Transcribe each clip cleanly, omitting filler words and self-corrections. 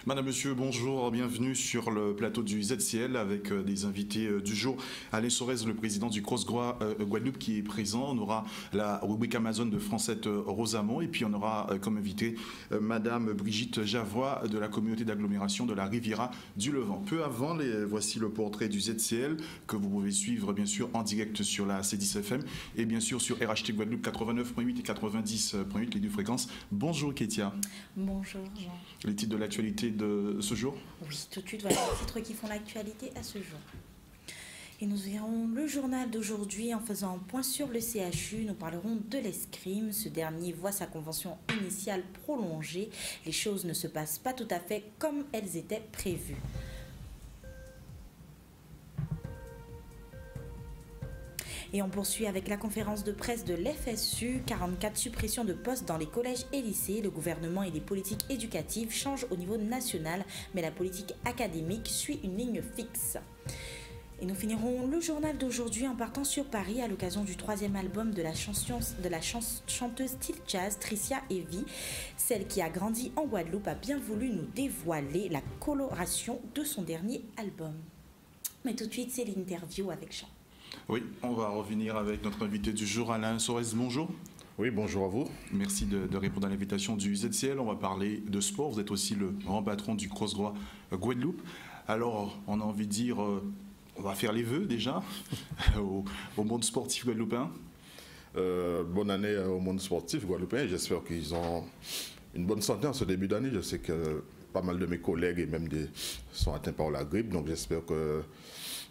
Madame, Monsieur, bonjour, bienvenue sur le plateau du ZCL avec des invités du jour. Alain Sorez, le président du Cross-Gras Guadeloupe qui est présent. On aura la rubrique Amazon de Francette Rosamond et puis on aura comme invité Madame Brigitte Javois de la communauté d'agglomération de la Riviera du Levant. Peu avant, voici le portrait du ZCL que vous pouvez suivre bien sûr en direct sur la C10 FM et bien sûr sur RHT Guadeloupe 89.8 et 90.8 les deux fréquences. Bonjour Kétia. Bonjour Jean. Les titres de l'actualité de ce jour? Oui, tout de suite, voilà les titres qui font l'actualité à ce jour. Et nous verrons le journal d'aujourd'hui en faisant un point sur le CHU. Nous parlerons de l'escrime. Ce dernier voit sa convention initiale prolongée. Les choses ne se passent pas tout à fait comme elles étaient prévues. Et on poursuit avec la conférence de presse de l'FSU, 44 suppressions de postes dans les collèges et lycées. Le gouvernement et les politiques éducatives changent au niveau national, mais la politique académique suit une ligne fixe. Et nous finirons le journal d'aujourd'hui en partant sur Paris à l'occasion du 3e album de la chanteuse style jazz Tricia Heavy. Celle qui a grandi en Guadeloupe a bien voulu nous dévoiler la coloration de son dernier album. Mais tout de suite, c'est l'interview avec Jean. Oui, on va revenir avec notre invité du jour, Alain Sorez. Bonjour. Oui, bonjour à vous. Merci de répondre à l'invitation du ZCL. On va parler de sport. Vous êtes aussi le grand patron du Cross-Gras Guadeloupe. Alors, on a envie de dire, on va faire les vœux déjà au monde sportif guadeloupéen. Bonne année au monde sportif guadeloupéen. J'espère qu'ils ont une bonne santé en ce début d'année. Je sais que pas mal de mes collègues et même sont atteints par la grippe. Donc j'espère que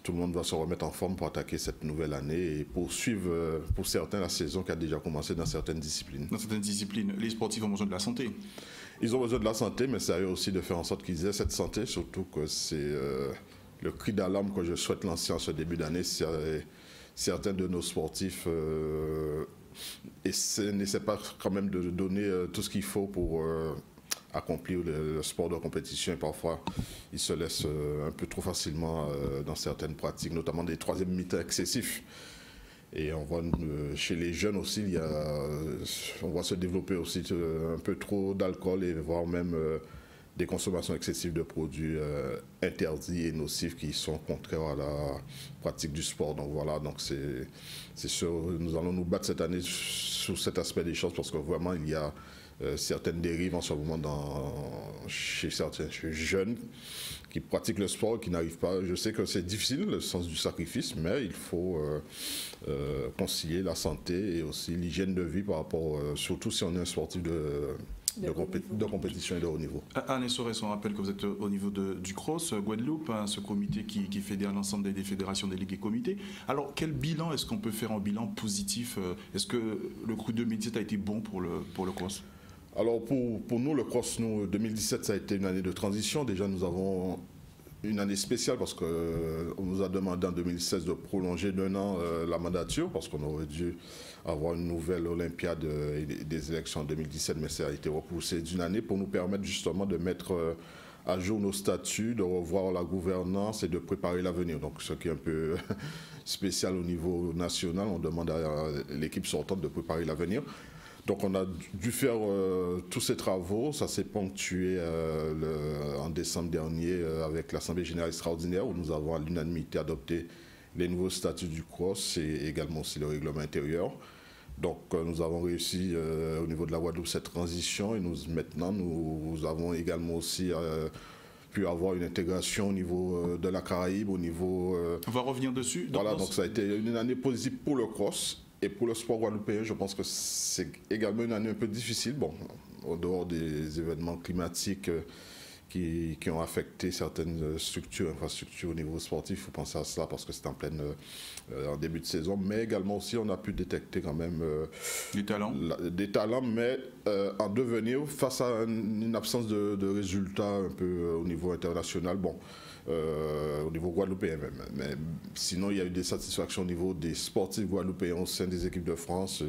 tout le monde va se remettre en forme pour attaquer cette nouvelle année et poursuivre, pour certains, la saison qui a déjà commencé dans certaines disciplines. Dans certaines disciplines, les sportifs ont besoin de la santé. Ils ont besoin de la santé, mais c'est à eux aussi de faire en sorte qu'ils aient cette santé, surtout que c'est le cri d'alarme que je souhaite lancer en ce début d'année. Certains de nos sportifs n'essaient pas quand même de donner tout ce qu'il faut pour accomplir le sport de compétition et parfois ils se laissent un peu trop facilement dans certaines pratiques, notamment des troisièmes mi-temps excessifs. Et on voit chez les jeunes aussi, on voit se développer aussi un peu trop d'alcool et voire même des consommations excessives de produits interdits et nocifs qui sont contraires à la pratique du sport. Donc voilà, donc c'est sûr, nous allons nous battre cette année sur cet aspect des choses parce que vraiment il y a certaines dérives en ce moment chez certains jeunes qui pratiquent le sport, qui n'arrivent pas. Je sais que c'est difficile, le sens du sacrifice, mais il faut concilier la santé et aussi l'hygiène de vie par rapport, surtout si on est un sportif de compétition et de haut niveau. Alain Sorez, on rappelle que vous êtes au niveau du CROSS Guadeloupe, ce comité qui fédère l'ensemble des fédérations, déléguées comités. Alors, quel bilan est-ce qu'on peut faire, un bilan positif? Est-ce que le CRU 2017 a été bon pour le CROSS? Alors pour nous, le CROSS, 2017, ça a été une année de transition. Déjà, nous avons une année spéciale parce qu'on nous a demandé en 2016 de prolonger d'1 an la mandature parce qu'on aurait dû avoir une nouvelle Olympiade et des élections en 2017, mais ça a été repoussé d'une année pour nous permettre justement de mettre à jour nos statuts, de revoir la gouvernance et de préparer l'avenir. Donc ce qui est un peu spécial au niveau national, on demande à l'équipe sortante de préparer l'avenir. Donc on a dû faire tous ces travaux. Ça s'est ponctué en décembre dernier avec l'Assemblée générale extraordinaire où nous avons à l'unanimité adopté les nouveaux statuts du CROSS et également aussi le règlement intérieur. Donc nous avons réussi au niveau de la Guadeloupe cette transition et maintenant nous avons également aussi pu avoir une intégration au niveau de la Caraïbe, au niveau... On va revenir dessus. Voilà, donc ça a été une année positive pour le CROSS. Et pour le sport guadeloupéen, je pense que c'est également une année un peu difficile, bon, en dehors des événements climatiques qui ont affecté certaines infrastructures au niveau sportif. Il faut penser à cela parce que c'est en début de saison. Mais également aussi, on a pu détecter quand même des talents, mais en devenir face à une absence de résultats un peu au niveau international. Bon, au niveau guadeloupéen même. Mais sinon, il y a eu des satisfactions au niveau des sportifs guadeloupéens au sein des équipes de France.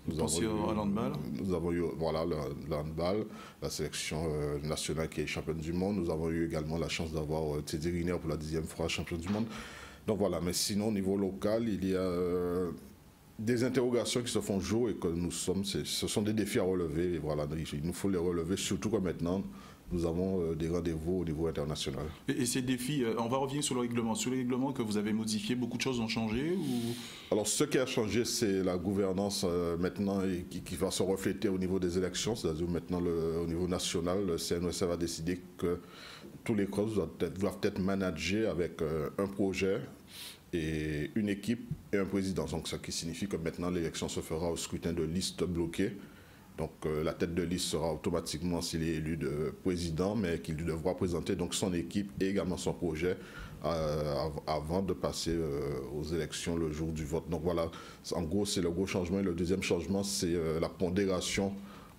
Nous avons eu voilà, le handball, la sélection nationale qui est championne du monde. Nous avons eu également la chance d'avoir Teddy Riner pour la 10e fois champion du monde. Donc voilà, mais sinon au niveau local, il y a des interrogations qui se font jour et que nous sommes, ce sont des défis à relever. Et voilà, il nous faut les relever, surtout que maintenant, nous avons des rendez-vous au niveau international. Et ces défis, on va revenir sur le règlement. Sur le règlement que vous avez modifié, beaucoup de choses ont changé ou... Alors, ce qui a changé, c'est la gouvernance maintenant qui va se refléter au niveau des élections. C'est-à-dire maintenant, au niveau national, le CNOSF a décidé que tous les CROS doivent être managés avec un projet et une équipe et un président. Donc, ce qui signifie que maintenant, l'élection se fera au scrutin de liste bloqué. Donc la tête de liste sera automatiquement, s'il est élu, de président, mais qu'il devra présenter donc son équipe et également son projet avant de passer aux élections le jour du vote. Donc voilà, en gros, c'est le gros changement. Et le deuxième changement, c'est la pondération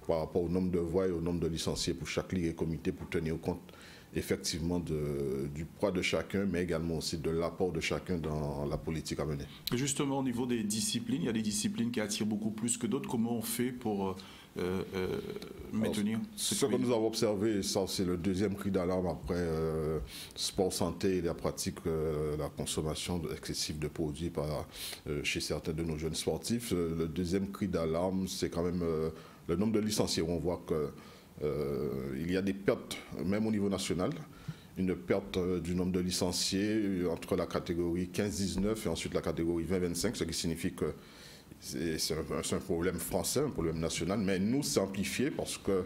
par rapport au nombre de voix et au nombre de licenciés pour chaque ligue et comité pour tenir compte effectivement du poids de chacun, mais également aussi de l'apport de chacun dans la politique à mener. Et justement, au niveau des disciplines, il y a des disciplines qui attirent beaucoup plus que d'autres. Comment on fait pour maintenir ce que nous avons observé, et ça c'est le deuxième cri d'alarme après sport santé et la pratique, la consommation excessive de produits chez certains de nos jeunes sportifs. Le deuxième cri d'alarme, c'est quand même le nombre de licenciés. On voit qu'il y a des pertes, même au niveau national, une perte du nombre de licenciés entre la catégorie 15-19 et ensuite la catégorie 20-25, ce qui signifie que c'est un problème français, un problème national, mais nous, c'est amplifié parce que,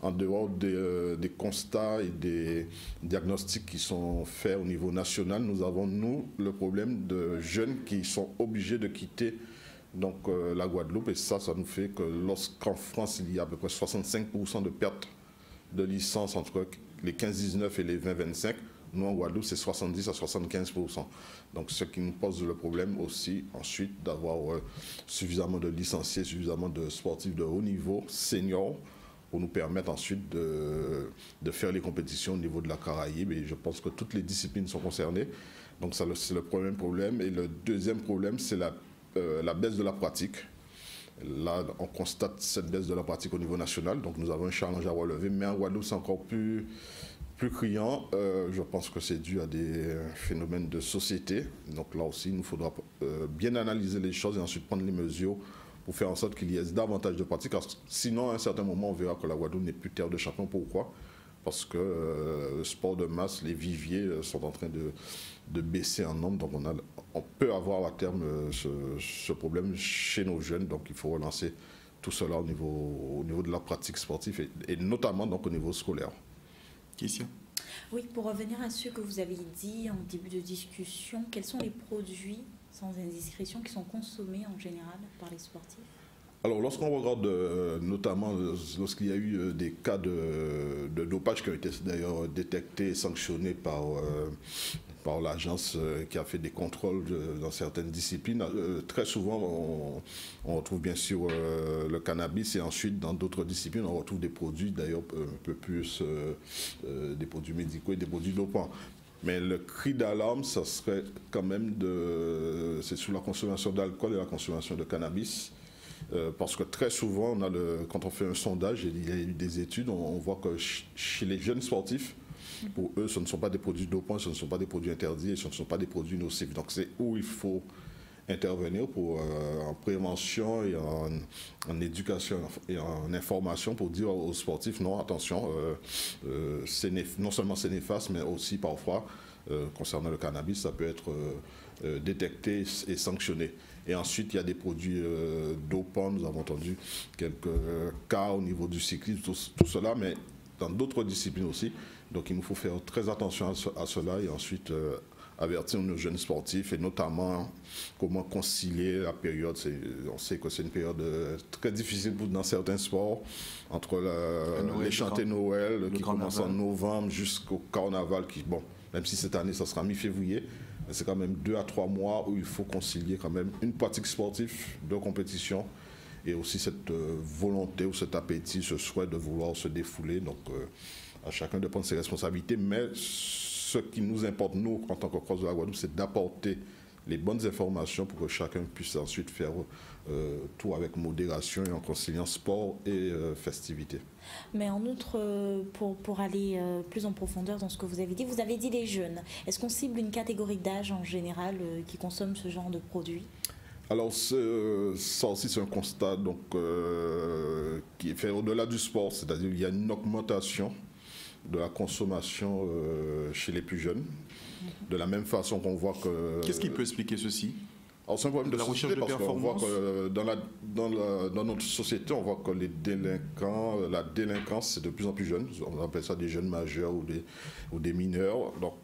en dehors des constats et des diagnostics qui sont faits au niveau national, nous avons, nous, le problème de jeunes qui sont obligés de quitter donc, la Guadeloupe. Et ça nous fait que lorsqu'en France, il y a à peu près 65% de pertes de licence entre les 15-19 et les 20-25, nous, en Guadeloupe, c'est 70 à 75%. Donc, ce qui nous pose le problème aussi, ensuite, d'avoir suffisamment de licenciés, suffisamment de sportifs de haut niveau, seniors, pour nous permettre ensuite de faire les compétitions au niveau de la Caraïbe. Et je pense que toutes les disciplines sont concernées. Donc, ça, c'est le premier problème. Et le deuxième problème, c'est la baisse de la pratique. Là, on constate cette baisse de la pratique au niveau national. Donc, nous avons un challenge à relever. Mais en Guadeloupe, c'est encore plus criant. Je pense que c'est dû à des phénomènes de société. Donc là aussi, il nous faudra bien analyser les choses et ensuite prendre les mesures pour faire en sorte qu'il y ait davantage de pratiques. Sinon, à un certain moment, on verra que la Guadeloupe n'est plus terre de champion. Pourquoi ? Parce que le sport de masse, les viviers sont en train de baisser en nombre. Donc on peut avoir à terme ce problème chez nos jeunes. Donc il faut relancer tout cela au niveau de la pratique sportive et notamment donc, au niveau scolaire. Question. Oui, pour revenir à ce que vous avez dit en début de discussion, quels sont les produits sans indiscrétion qui sont consommés en général par les sportifs ? Alors, lorsqu'on regarde, notamment lorsqu'il y a eu des cas de dopage qui ont été d'ailleurs détectés et sanctionnés par l'agence qui a fait des contrôles dans certaines disciplines, très souvent on retrouve bien sûr le cannabis et ensuite dans d'autres disciplines on retrouve des produits d'ailleurs un peu plus des produits médicaux et des produits dopants. Mais le cri d'alarme, ça serait quand même c'est sur la consommation d'alcool et la consommation de cannabis. Parce que très souvent, quand on fait un sondage, il y a eu des études, on voit que chez les jeunes sportifs, pour eux, ce ne sont pas des produits dopants, ce ne sont pas des produits interdits et ce ne sont pas des produits nocifs. Donc c'est où il faut intervenir en prévention et en éducation et en information pour dire aux sportifs, non, attention, non seulement c'est néfaste, mais aussi parfois, concernant le cannabis, ça peut être détecté et sanctionné. Et ensuite, il y a des produits dopants. Nous avons entendu quelques cas au niveau du cyclisme, tout cela, mais dans d'autres disciplines aussi. Donc, il nous faut faire très attention à cela et ensuite avertir nos jeunes sportifs et notamment comment concilier la période. On sait que c'est une période très difficile dans certains sports, entre les chantées Noël qui commencent en novembre jusqu'au carnaval qui, bon, même si cette année, ça sera mi-février, c'est quand même 2 à 3 mois où il faut concilier quand même une pratique sportive de compétition et aussi cette volonté ou cet appétit, ce souhait de vouloir se défouler. Donc, à chacun de prendre ses responsabilités, mais ce qui nous importe, nous, en tant que Cross de la Guadeloupe, c'est d'apporter les bonnes informations pour que chacun puisse ensuite faire tout avec modération et en conciliant sport et festivité. Mais en outre, pour aller plus en profondeur dans ce que vous avez dit les jeunes. Est-ce qu'on cible une catégorie d'âge en général qui consomme ce genre de produits? Alors ça aussi c'est un constat donc, qui est fait au-delà du sport, c'est-à-dire qu'il y a une augmentation de la consommation chez les plus jeunes. De la même façon qu'on voit que... Qu'est-ce qui peut expliquer ceci? Alors c'est un problème de la société recherche de parce qu'on voit performance. que dans notre société, on voit que les délinquants, la délinquance c'est de plus en plus jeune. On appelle ça des jeunes majeurs ou des mineurs. Donc,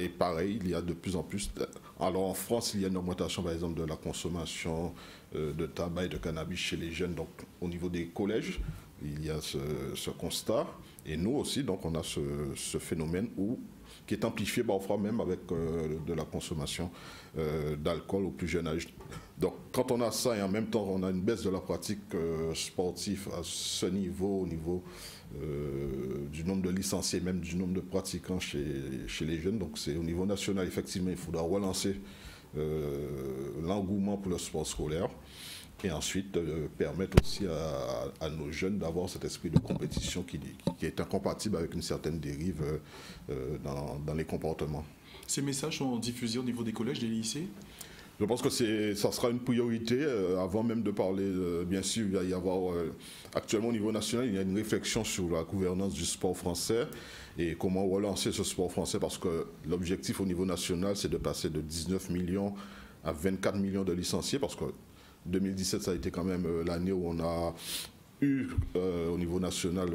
et pareil, il y a de plus en plus... Alors en France, il y a une augmentation par exemple de la consommation de tabac et de cannabis chez les jeunes. Donc au niveau des collèges, il y a ce constat. Et nous aussi, donc on a ce phénomène qui est amplifié parfois même avec de la consommation d'alcool au plus jeune âge. Donc quand on a ça et en même temps on a une baisse de la pratique sportive à ce niveau, au niveau du nombre de licenciés, même du nombre de pratiquants chez les jeunes, donc c'est au niveau national, effectivement, il faudra relancer l'engouement pour le sport scolaire. Et ensuite permettre aussi à nos jeunes d'avoir cet esprit de compétition qui est incompatible avec une certaine dérive dans les comportements. Ces messages sont diffusés au niveau des collèges, des lycées? Je pense que ça sera une priorité. Avant même de parler, bien sûr, il va y avoir actuellement au niveau national, il y a une réflexion sur la gouvernance du sport français et comment relancer ce sport français, parce que l'objectif au niveau national, c'est de passer de 19 millions à 24 millions de licenciés, parce que 2017, ça a été quand même l'année où on a eu au niveau national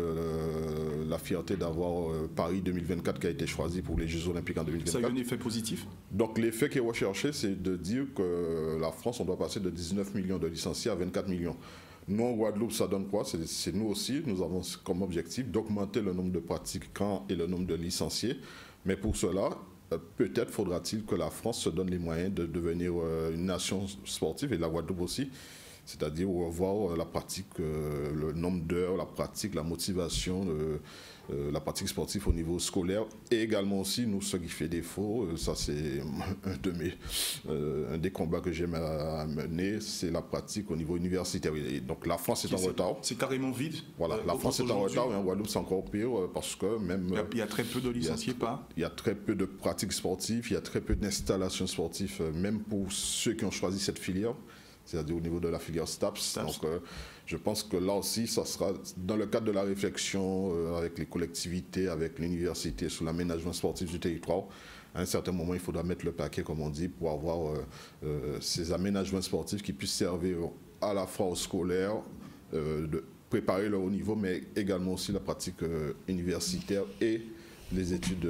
la fierté d'avoir Paris 2024 qui a été choisi pour les Jeux Olympiques en 2024. Ça a eu un effet positif? Donc l'effet qui est recherché, c'est de dire que la France, on doit passer de 19 millions de licenciés à 24 millions. Nous, en Guadeloupe, ça donne quoi? C'est nous aussi, nous avons comme objectif d'augmenter le nombre de pratiquants et le nombre de licenciés. Mais pour cela, peut-être faudra-t-il que la France se donne les moyens de devenir une nation sportive, et la Guadeloupe aussi, c'est-à-dire revoir la pratique, le nombre d'heures, la pratique, la motivation, la pratique sportive au niveau scolaire, et également aussi, nous, ce qui fait défaut, ça c'est un des combats que j'aime à mener, c'est la pratique au niveau universitaire. Et donc la France est en retard. C'est carrément vide. Voilà, la France est en retard, et en Guadeloupe c'est encore pire, parce que même... Il y a très peu de licenciés, il y a très peu de pratiques sportives, il y a très peu d'installations sportives, même pour ceux qui ont choisi cette filière, c'est-à-dire au niveau de la filière STAPS. Donc je pense que là aussi, ça sera dans le cadre de la réflexion avec les collectivités, avec l'université sur l'aménagement sportif du territoire. À un certain moment, il faudra mettre le paquet, comme on dit, pour avoir ces aménagements sportifs qui puissent servir à la fois aux scolaires, de préparer leur haut niveau, mais également aussi la pratique universitaire et les études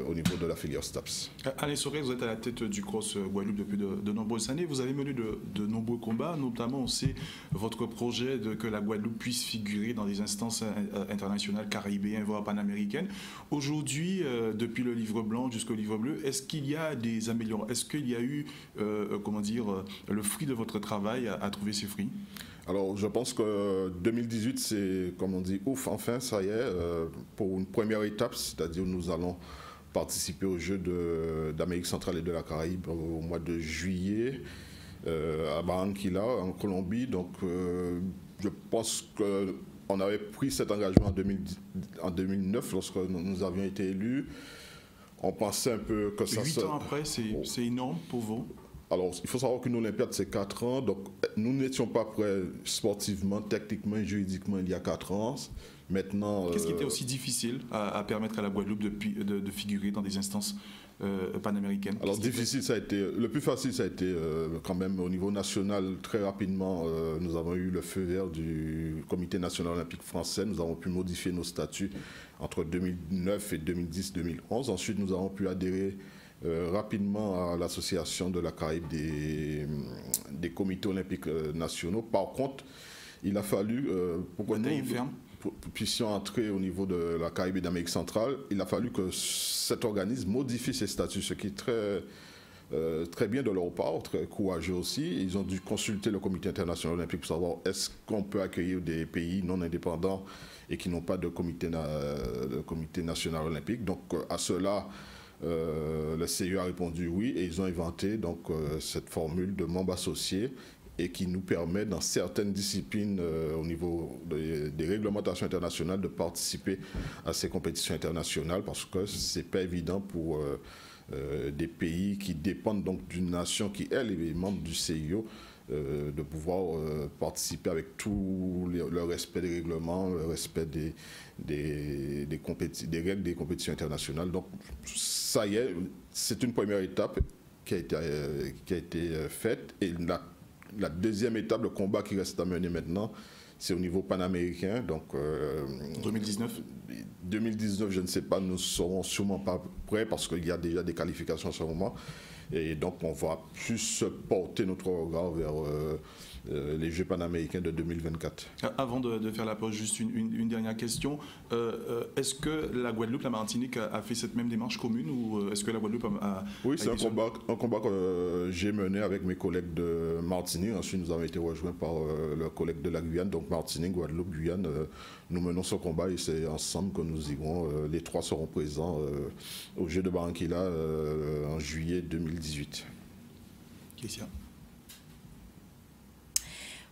au niveau de la filière STAPS. Alain Sorel, vous êtes à la tête du Cross Guadeloupe depuis de nombreuses années. Vous avez mené de nombreux combats, notamment on sait votre projet que la Guadeloupe puisse figurer dans des instances internationales, caribéennes, voire panaméricaines. Aujourd'hui, depuis le livre blanc jusqu'au livre bleu, est-ce qu'il y a des améliorations? Est-ce qu'il y a eu, le fruit de votre travail à trouver ses fruits? Alors, je pense que 2018, c'est, comme on dit, ouf, enfin, ça y est, pour une première étape, c'est-à-dire nous allons participer aux Jeux d'Amérique centrale et de la Caraïbe au mois de juillet à Barranquilla, en Colombie. Donc, je pense qu'on avait pris cet engagement en 2009, lorsque nous avions été élus. On pensait un peu que ça... 8 ans après, c'est énorme pour vous? Alors, il faut savoir qu'une Olympiade, c'est 4 ans. Donc, nous n'étions pas prêts sportivement, techniquement, juridiquement, il y a 4 ans. Maintenant... Qu'est-ce qui était aussi difficile à permettre à la Guadeloupe de figurer dans des instances panaméricaines? Alors, difficile, ça a été... Le plus facile, ça a été quand même au niveau national. Très rapidement, nous avons eu le feu vert du Comité national olympique français. Nous avons pu modifier nos statuts entre 2009 et 2010-2011. Ensuite, nous avons pu adhérer rapidement à l'association de la Caraïbe des comités olympiques nationaux. Par contre, il a fallu, pour que nous puissions entrer au niveau de la Caraïbe et d'Amérique centrale, il a fallu que cet organisme modifie ses statuts, ce qui est très bien de leur part, très courageux aussi. Ils ont dû consulter le Comité international olympique pour savoir est-ce qu'on peut accueillir des pays non indépendants et qui n'ont pas de comité national olympique. Donc à cela, Le CIE a répondu oui et ils ont inventé donc cette formule de membre associé et qui nous permet dans certaines disciplines au niveau des réglementations internationales de participer à ces compétitions internationales parce que c'est pas évident pour des pays qui dépendent donc d'une nation qui elle est membre du CIO de pouvoir participer avec tout le respect des règlements, le respect des règles des compétitions internationales. Donc ça y est, c'est une première étape qui a été faite et la deuxième étape, le combat qui reste à mener maintenant, c'est au niveau panaméricain. Donc 2019, je ne sais pas, nous ne serons sûrement pas prêts parce qu'il y a déjà des qualifications en ce moment. Et donc, on va plus porter notre regard vers les Jeux panaméricains de 2024. Avant de faire la pause, juste une dernière question. Est-ce que la Guadeloupe, la Martinique a fait cette même démarche commune ou est-ce que la Guadeloupe a... Oui, c'est un combat que j'ai mené avec mes collègues de Martinique. Ensuite, nous avons été rejoints par leurs collègues de la Guyane. Donc, Martinique, Guadeloupe, Guyane, nous menons ce combat et c'est ensemble que nous irons. Les trois seront présents aux Jeux de Barranquilla en juillet 2018. Christian.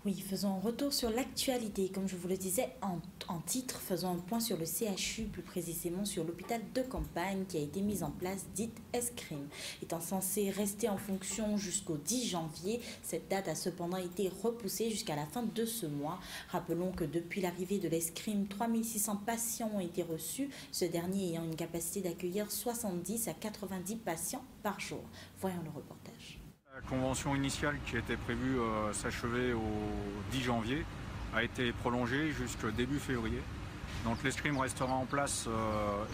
Oui, faisons un retour sur l'actualité. Comme je vous le disais en titre, faisons un point sur le CHU, plus précisément sur l'hôpital de campagne qui a été mis en place, dite escrime. Étant censé rester en fonction jusqu'au 10 janvier, cette date a cependant été repoussée jusqu'à la fin de ce mois. Rappelons que depuis l'arrivée de l'escrime, 3600 patients ont été reçus, ce dernier ayant une capacité d'accueillir 70 à 90 patients par jour. Voyons le reportage. La convention initiale qui était prévue s'achever au 10 janvier a été prolongée jusqu'au début février. Donc l'escrime restera en place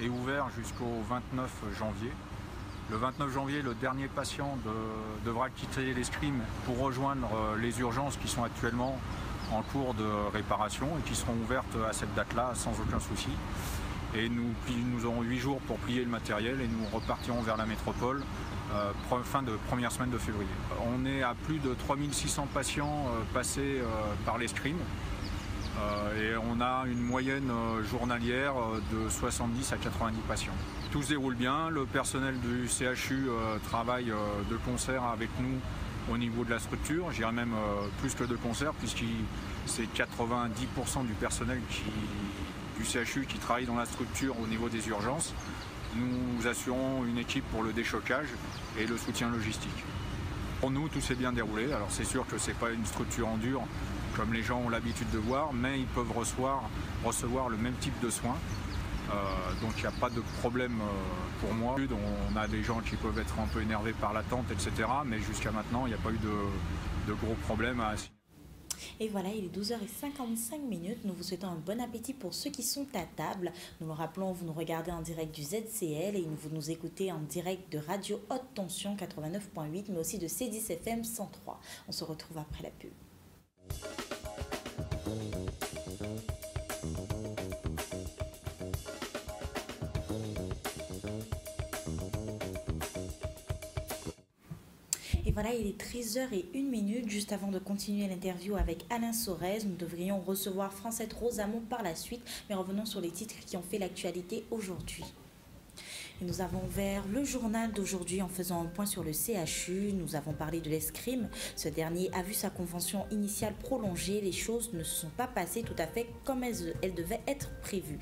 et ouvert jusqu'au 29 janvier. Le 29 janvier, le dernier patient devra quitter l'escrime pour rejoindre les urgences qui sont actuellement en cours de réparation et qui seront ouvertes à cette date-là sans aucun souci. Et nous aurons 8 jours pour plier le matériel et nous repartirons vers la métropole fin de première semaine de février. On est à plus de 3600 patients passés par l'escrime et on a une moyenne journalière de 70 à 90 patients. Tout se déroule bien, le personnel du CHU travaille de concert avec nous au niveau de la structure, je dirais même plus que de concert puisque c'est 90% du personnel du CHU qui travaille dans la structure au niveau des urgences. Nous assurons une équipe pour le déchocage et le soutien logistique. Pour nous, tout s'est bien déroulé. Alors c'est sûr que ce n'est pas une structure en dur comme les gens ont l'habitude de voir, mais ils peuvent recevoir le même type de soins. Donc il n'y a pas de problème pour moi. On a des gens qui peuvent être un peu énervés par l'attente, etc. Mais jusqu'à maintenant, il n'y a pas eu de gros problèmes à assigner. Et voilà, il est 12h55. Nous vous souhaitons un bon appétit pour ceux qui sont à table. Nous le rappelons, vous nous regardez en direct du ZCL et vous nous écoutez en direct de Radio Haute Tension 89.8, mais aussi de C10 FM 103. On se retrouve après la pub. Et voilà, il est 13h01. Juste avant de continuer l'interview avec Alain Sorez, nous devrions recevoir Francette Rosamond par la suite. Mais revenons sur les titres qui ont fait l'actualité aujourd'hui. Et nous avons ouvert le journal d'aujourd'hui en faisant un point sur le CHU. Nous avons parlé de l'escrime. Ce dernier a vu sa convention initiale prolongée. Les choses ne se sont pas passées tout à fait comme elles devaient être prévues.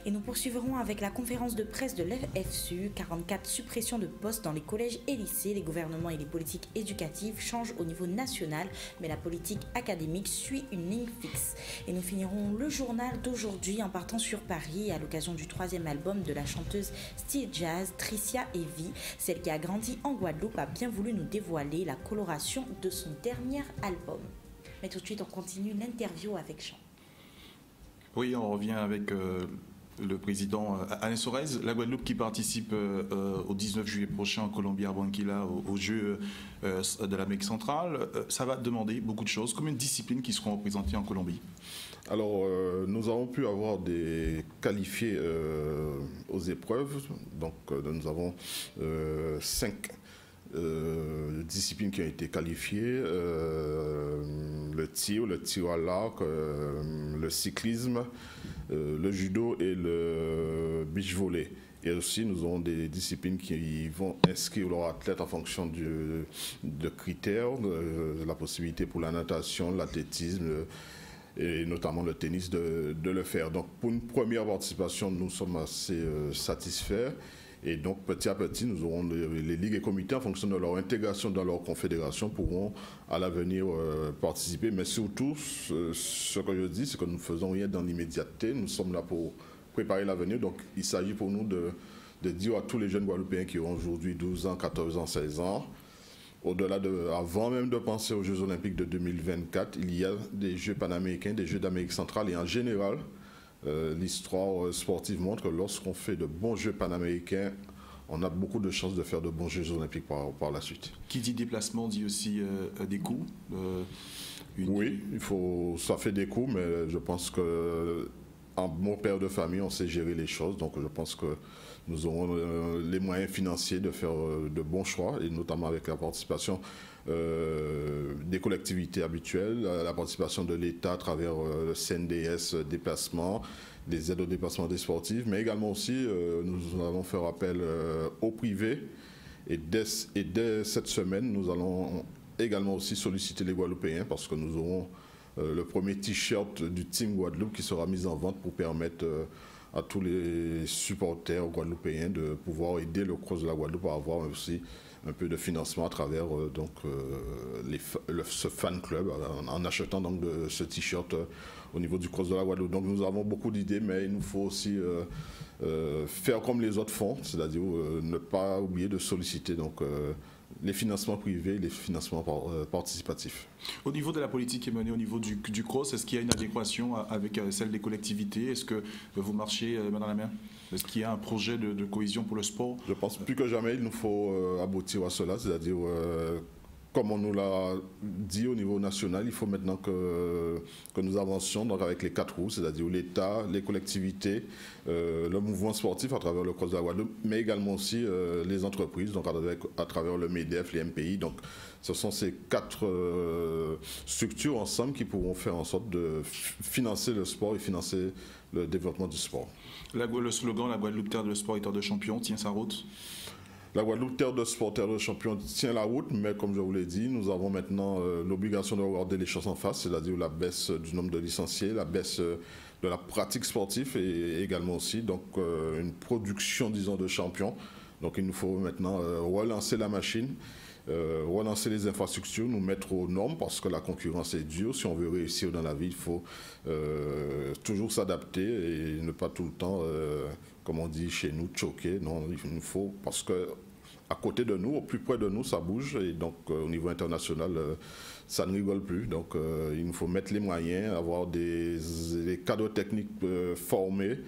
Et nous poursuivrons avec la conférence de presse de l'FSU. 44 suppressions de postes dans les collèges et lycées. Les gouvernements et les politiques éducatives changent au niveau national, mais la politique académique suit une ligne fixe. Et nous finirons le journal d'aujourd'hui en partant sur Paris à l'occasion du 3e album de la chanteuse style jazz Tricia Evie. Celle qui a grandi en Guadeloupe a bien voulu nous dévoiler la coloration de son dernier album. Mais tout de suite, on continue l'interview avec Jean. Oui, on revient avec le président Alain Sorez. La Guadeloupe qui participe au 19 juillet prochain en Colombie à Barranquilla aux Jeux de l'Amérique centrale. Ça va demander beaucoup de choses. Combien de disciplines qui seront représentées en Colombie ? Alors, nous avons pu avoir des qualifiés aux épreuves. Donc, nous avons 5 disciplines qui ont été qualifiées. Le tir à l'arc, le cyclisme, le judo et le beach volley. Et aussi, nous aurons des disciplines qui vont inscrire leurs athlètes en fonction de critères, la possibilité pour la natation, l'athlétisme et notamment le tennis de le faire. Donc, pour une première participation, nous sommes assez satisfaits. Et donc, petit à petit, nous aurons les ligues et comités, en fonction de leur intégration dans leur confédération, pourront à l'avenir participer. Mais surtout, ce que je dis, c'est que nous ne faisons rien dans l'immédiateté. Nous sommes là pour préparer l'avenir. Donc, il s'agit pour nous de dire à tous les jeunes Guadeloupéens qui ont aujourd'hui 12 ans, 14 ans, 16 ans, avant même de penser aux Jeux Olympiques de 2024, il y a des Jeux panaméricains, des Jeux d'Amérique centrale et en général, l'histoire sportive montre que lorsqu'on fait de bons Jeux panaméricains, on a beaucoup de chances de faire de bons Jeux olympiques par la suite. Qui dit déplacement dit aussi des coûts. Oui, ça fait des coûts, mais je pense que en bon père de famille, on sait gérer les choses. Donc je pense que nous aurons les moyens financiers de faire de bons choix, et notamment avec la participation des collectivités habituelles, la participation de l'État à travers le CNDS déplacement, des aides au déplacement des sportifs, mais également aussi nous allons faire appel au privé, et dès cette semaine nous allons également aussi solliciter les Guadeloupéens, parce que nous aurons le premier t-shirt du Team Guadeloupe qui sera mis en vente pour permettre à tous les supporters guadeloupéens de pouvoir aider le cross de la Guadeloupe à avoir aussi un peu de financement à travers ce fan club en achetant donc ce t-shirt au niveau du cross de la Guadeloupe. Donc nous avons beaucoup d'idées, mais il nous faut aussi faire comme les autres font, c'est-à-dire ne pas oublier de solliciter les financements privés, les financements participatifs. Au niveau de la politique qui est menée au niveau du cross, est-ce qu'il y a une adéquation avec celle des collectivités? Est-ce que vous marchez main dans la main? Est-ce qu'il y a un projet de cohésion pour le sport? Je pense plus que jamais, il nous faut aboutir à cela, c'est-à-dire comme on nous l'a dit au niveau national, il faut maintenant que nous avancions donc avec les 4 roues, c'est-à-dire l'État, les collectivités, le mouvement sportif à travers le cross de la Guadeloupe, mais également aussi les entreprises, donc à travers le MEDEF, les MPI. Donc ce sont ces 4 structures ensemble qui pourront faire en sorte de financer le sport et financer le développement du sport. Le slogan « La Guadeloupe, terre de sport et terre de champions » tient sa route? La Guadeloupe, terre de sport, terre de champion, tient la route, mais comme je vous l'ai dit, nous avons maintenant l'obligation de regarder les choses en face, c'est-à-dire la baisse du nombre de licenciés, la baisse de la pratique sportive et également aussi donc, une production, disons, de champions. Donc il nous faut maintenant relancer la machine, relancer les infrastructures, nous mettre aux normes parce que la concurrence est dure. Si on veut réussir dans la vie, il faut toujours s'adapter et ne pas tout le temps, comme on dit chez nous, choquer. Non, il nous faut, parce que à côté de nous, au plus près de nous, ça bouge et donc au niveau international, ça ne rigole plus. Donc il nous faut mettre les moyens, avoir des cadres techniques formés.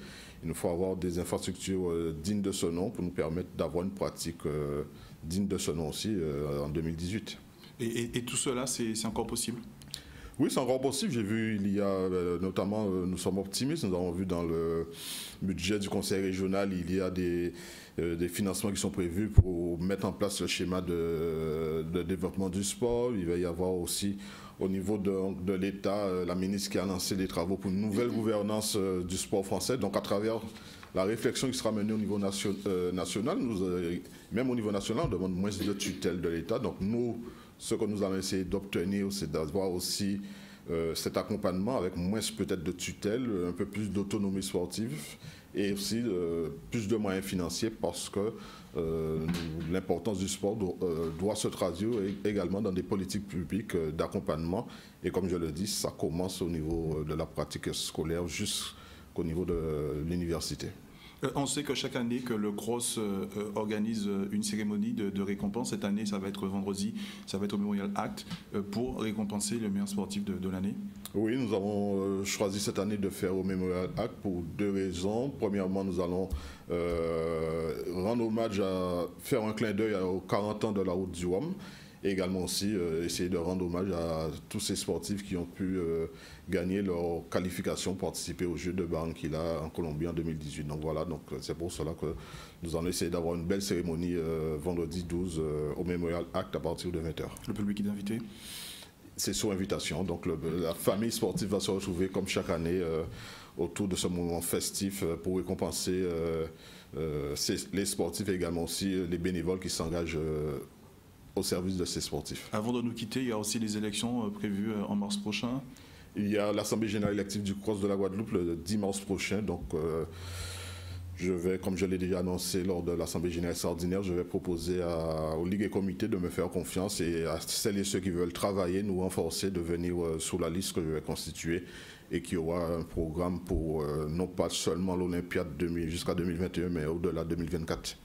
Il nous faut avoir des infrastructures dignes de ce nom pour nous permettre d'avoir une pratique digne de ce nom aussi en 2018. Et tout cela, c'est encore possible? Oui, c'est encore possible. J'ai vu, il y a notamment, nous sommes optimistes, nous avons vu dans le budget du conseil régional, il y a des financements qui sont prévus pour mettre en place le schéma de développement du sport. Il va y avoir aussi au niveau de l'État, la ministre qui a lancé des travaux pour une nouvelle gouvernance du sport français. Donc à travers la réflexion qui sera menée au niveau national, même au niveau national, on demande moins de tutelle de l'État. Donc nous, ce que nous allons essayer d'obtenir, c'est d'avoir aussi cet accompagnement avec moins peut-être de tutelle, un peu plus d'autonomie sportive et aussi plus de moyens financiers parce que l'importance du sport doit se traduire également dans des politiques publiques d'accompagnement. Et comme je le dis, ça commence au niveau de la pratique scolaire jusqu'au niveau de l'université. On sait que chaque année que le CROSS organise une cérémonie de récompense. Cette année, ça va être vendredi, ça va être au Memorial Act pour récompenser le meilleur sportif de l'année. Oui, nous avons choisi cette année de faire au Memorial Act pour 2 raisons. Premièrement, nous allons rendre hommage faire un clin d'œil aux 40 ans de la route du Rhum. Et également aussi essayer de rendre hommage à tous ces sportifs qui ont pu gagner leur qualification pour participer aux Jeux de Barranquilla en Colombie en 2018. Donc voilà, donc c'est pour cela que nous allons essayer d'avoir une belle cérémonie vendredi 12 au Memorial Act à partir de 20h. Le public est invité? c'est sur invitation. Donc la famille sportive va se retrouver comme chaque année autour de ce moment festif pour récompenser les sportifs et également aussi les bénévoles qui s'engagent au service de ces sportifs. Avant de nous quitter, il y a aussi les élections prévues en mars prochain. Il y a l'Assemblée générale élective du CROSS de la Guadeloupe le 10 mars prochain. Donc je vais, comme je l'ai déjà annoncé lors de l'Assemblée générale extraordinaire, je vais proposer aux ligues et comités de me faire confiance et à celles et ceux qui veulent travailler, nous renforcer, de venir sur la liste que je vais constituer et qui aura un programme pour non pas seulement l'Olympiade jusqu'à 2021, mais au-delà de 2024.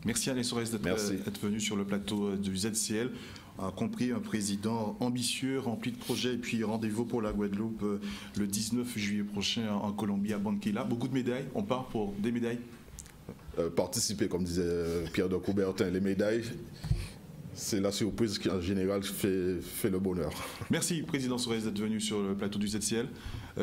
Merci Alain Sorès d'être venu sur le plateau du ZCL. On a compris un président ambitieux, rempli de projets, et puis rendez-vous pour la Guadeloupe le 19 juillet prochain en Colombie à Banquila. Beaucoup de médailles, on part pour des médailles. Participer, comme disait Pierre de Coubertin, les médailles, c'est la surprise qui en général fait le bonheur. Merci Président Sorès d'être venu sur le plateau du ZCL.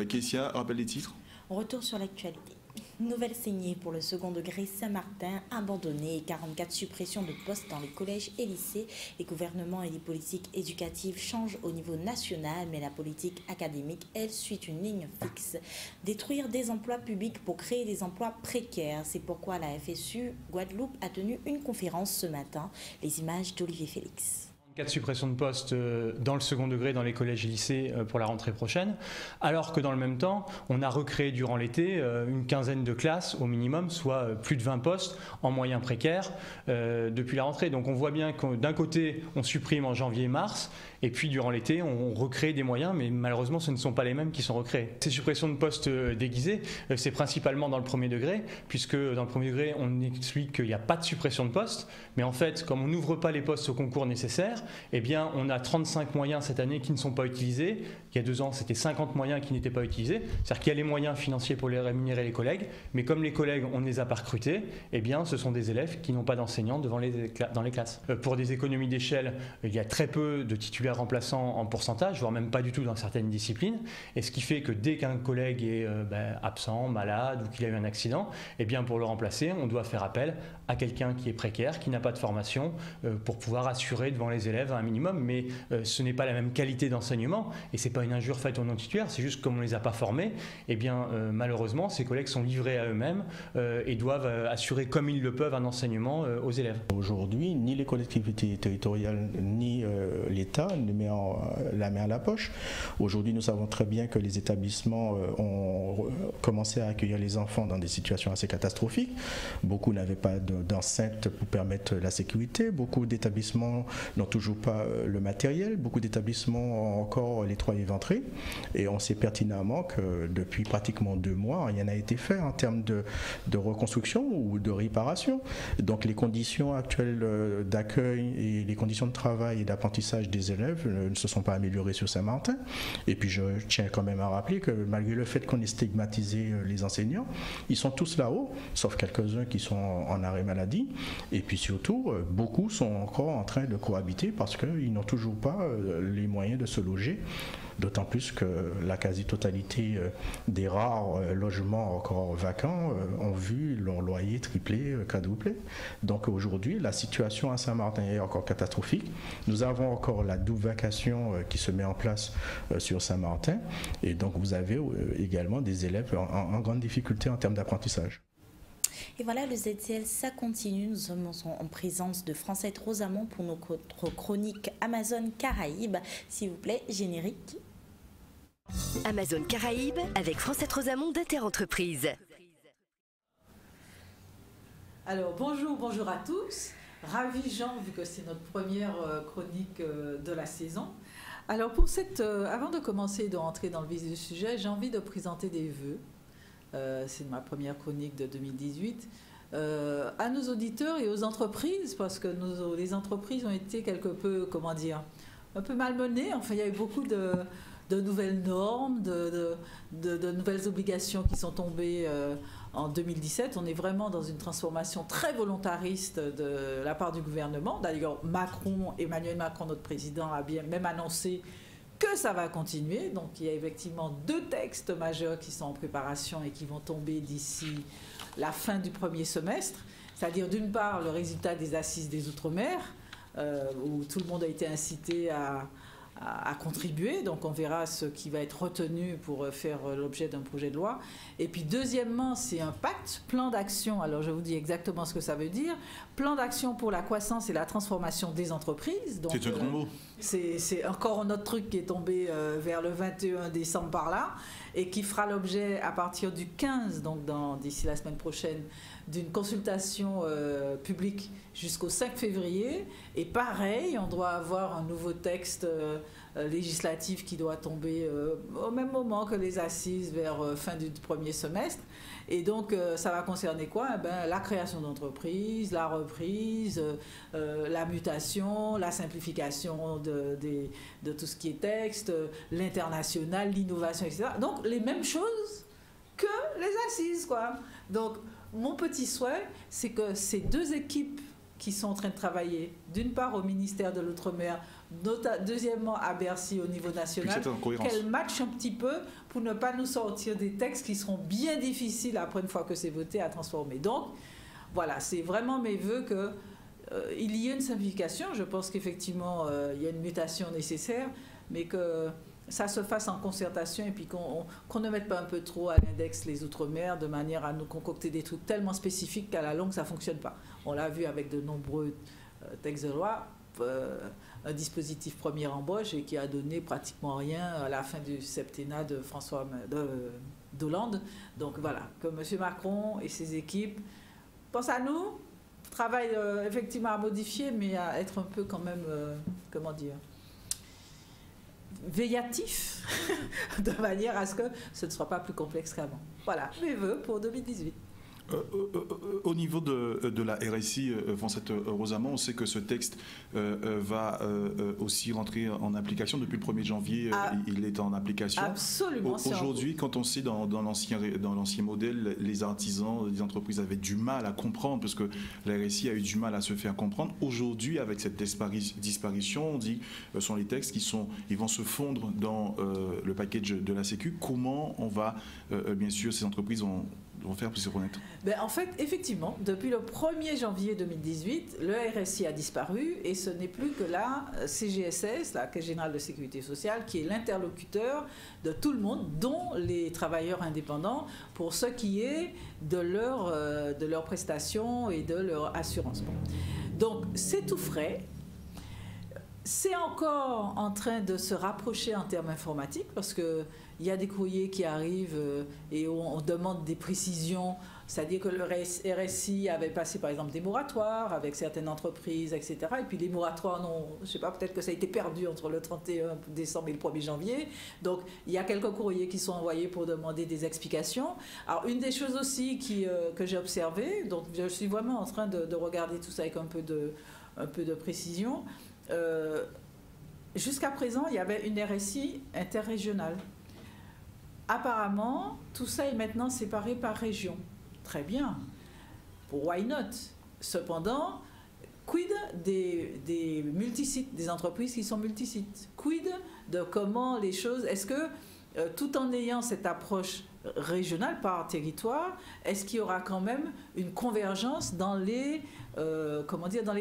Kessia, rappelle les titres. On retourne sur l'actualité. Nouvelle saignée pour le second degré Saint-Martin, abandonné, 44 suppressions de postes dans les collèges et lycées. Les gouvernements et les politiques éducatives changent au niveau national, mais la politique académique, elle, suit une ligne fixe. Détruire des emplois publics pour créer des emplois précaires. C'est pourquoi la FSU Guadeloupe a tenu une conférence ce matin. Les images d'Olivier Félix. 4 suppressions de postes dans le second degré dans les collèges et lycées pour la rentrée prochaine, alors que dans le même temps, on a recréé durant l'été une quinzaine de classes au minimum, soit plus de 20 postes en moyens précaires depuis la rentrée. Donc on voit bien que d'un côté, on supprime en janvier et mars, et puis durant l'été, on recrée des moyens, mais malheureusement, ce ne sont pas les mêmes qui sont recréés. Ces suppressions de postes déguisées, c'est principalement dans le premier degré, puisque dans le premier degré, on explique qu'il n'y a pas de suppression de postes, mais en fait, comme on n'ouvre pas les postes au concours nécessaires, eh bien, on a 35 moyens cette année qui ne sont pas utilisés. Il y a 2 ans, c'était 50 moyens qui n'étaient pas utilisés. C'est-à-dire qu'il y a les moyens financiers pour les rémunérer les collègues, mais comme les collègues, on ne les a pas recrutés, eh bien, ce sont des élèves qui n'ont pas d'enseignants dans les classes. Pour des économies d'échelle, il y a très peu de titulaires remplaçants en pourcentage, voire même pas du tout dans certaines disciplines. Et ce qui fait que dès qu'un collègue est absent, malade ou qu'il a eu un accident, eh bien, pour le remplacer, on doit faire appel à quelqu'un qui est précaire, qui n'a pas de formation, pour pouvoir assurer devant les élèves un minimum. Mais ce n'est pas la même qualité d'enseignement, et c'est pas une injure faite aux non-titulaires, c'est juste comme on les a pas formés, eh bien, malheureusement, ces collègues sont livrés à eux-mêmes et doivent assurer comme ils le peuvent un enseignement aux élèves. Aujourd'hui, ni les collectivités territoriales ni l'État ne met la main à la poche. Aujourd'hui, nous savons très bien que les établissements ont commencé à accueillir les enfants dans des situations assez catastrophiques. Beaucoup n'avaient pas d'enceinte pour permettre la sécurité. Beaucoup d'établissements n'ont toujours pas le matériel. Beaucoup d'établissements ont encore les toits éventrés. Et on sait pertinemment que depuis pratiquement 2 mois, rien n'a été fait en termes de reconstruction ou de réparation. Donc les conditions actuelles d'accueil et les conditions de travail et d'apprentissage des élèves ne se sont pas améliorées sur Saint-Martin. Et puis je tiens quand même à rappeler que malgré le fait qu'on ait stigmatisé les enseignants, ils sont tous là-haut, sauf quelques-uns qui sont en arrêt maladie. Et puis surtout, beaucoup sont encore en train de cohabiter parce qu'ils n'ont toujours pas les moyens de se loger. D'autant plus que la quasi-totalité des rares logements encore vacants ont vu leur loyer tripler, quadrupler. Donc aujourd'hui, la situation à Saint-Martin est encore catastrophique. Nous avons encore la double vacation qui se met en place sur Saint-Martin. Et donc vous avez également des élèves en grande difficulté en termes d'apprentissage. Et voilà, le ZCL, ça continue. Nous sommes en présence de Francette Rosamond pour notre chronique Amazon Caraïbes. S'il vous plaît, générique. Amazon Caraïbes avec Francette Rosamond d'Interentreprise. Alors bonjour à tous. Ravi Jean, vu que c'est notre première chronique de la saison. Alors avant de commencer et de rentrer dans le vif du sujet, j'ai envie de présenter des vœux. C'est ma première chronique de 2018. À nos auditeurs et aux entreprises, parce que les entreprises ont été quelque peu, un peu malmenées. Enfin, il y a eu beaucoup de nouvelles normes, de nouvelles obligations qui sont tombées en 2017. On est vraiment dans une transformation très volontariste de la part du gouvernement. D'ailleurs, Emmanuel Macron, notre président, a bien même annoncé que ça va continuer. Donc il y a effectivement 2 textes majeurs qui sont en préparation et qui vont tomber d'ici la fin du premier semestre. C'est-à-dire d'une part le résultat des assises des Outre-mer, où tout le monde a été incité à à contribuer. Donc on verra ce qui va être retenu pour faire l'objet d'un projet de loi. Et puis deuxièmement, c'est un pacte, plan d'action. Alors je vous dis exactement ce que ça veut dire. Plan d'action pour la croissance et la transformation des entreprises. C'est un grand mot. C'est encore un autre truc qui est tombé vers le 21 décembre par là et qui fera l'objet à partir du 15, donc d'ici la semaine prochaine, d'une consultation publique jusqu'au 5 février. Et pareil, on doit avoir un nouveau texte législatif qui doit tomber au même moment que les assises vers fin du premier semestre. Et donc, ça va concerner quoi? La création d'entreprises, la reprise, la mutation, la simplification de tout ce qui est texte, l'international, l'innovation, etc. Donc, les mêmes choses que les assises, quoi. Donc, mon petit souhait, c'est que ces deux équipes qui sont en train de travailler, d'une part au ministère de l'Outre-mer, deuxièmement à Bercy au niveau national, qu'elles matchent un petit peu pour ne pas nous sortir des textes qui seront bien difficiles après une fois que c'est voté à transformer. Donc, voilà, c'est vraiment mes voeux qu'il y ait une simplification. Je pense qu'effectivement, il y a une mutation nécessaire, mais que ça se fasse en concertation et puis qu'on ne mette pas un peu trop à l'index les Outre-mer de manière à nous concocter des trucs tellement spécifiques qu'à la longue, ça ne fonctionne pas. On l'a vu avec de nombreux textes de loi, un dispositif première embauche et qui a donné pratiquement rien à la fin du septennat de d'Hollande. Donc voilà, que M. Macron et ses équipes pensent à nous, travaillent effectivement à modifier, mais à être un peu quand même, comment dire, veillatif de manière à ce que ce ne soit pas plus complexe qu'avant. Voilà, mes vœux pour 2018. Au niveau de la RSI, Francette Rosamond, on sait que ce texte va aussi rentrer en application. Depuis le 1er janvier, il est en application. Absolument. Aujourd'hui, quand on sait dans l'ancien modèle, les artisans, les entreprises avaient du mal à comprendre, parce que la RSI a eu du mal à se faire comprendre. Aujourd'hui, avec cette disparition, on dit que ce sont les textes ils vont se fondre dans le package de la Sécu. Comment on va, bien sûr, ces entreprises vont faire pour se reconnaître? En fait, effectivement, depuis le 1er janvier 2018, le RSI a disparu et ce n'est plus que la CGSS, la Caisse générale de sécurité sociale, qui est l'interlocuteur de tout le monde, dont les travailleurs indépendants, pour ce qui est de leurs prestations et de leur assurance. Donc, c'est tout frais. C'est encore en train de se rapprocher en termes informatiques parce qu'il y a des courriers qui arrivent et on demande des précisions. C'est-à-dire que le RSI avait passé par exemple des moratoires avec certaines entreprises, etc. Et puis les moratoires, je ne sais pas, peut-être que ça a été perdu entre le 31 décembre et le 1er janvier. Donc il y a quelques courriers qui sont envoyés pour demander des explications. Alors une des choses aussi que j'ai observées, donc je suis vraiment en train de regarder tout ça avec un peu de précision. Jusqu'à présent, il y avait une RSI interrégionale. Apparemment, tout ça est maintenant séparé par région. Très bien. Why not? Cependant, quid des multisites, des entreprises qui sont multisites? Quid de comment les choses... Est-ce que, tout en ayant cette approche régionale par territoire, est-ce qu'il y aura quand même une convergence dans les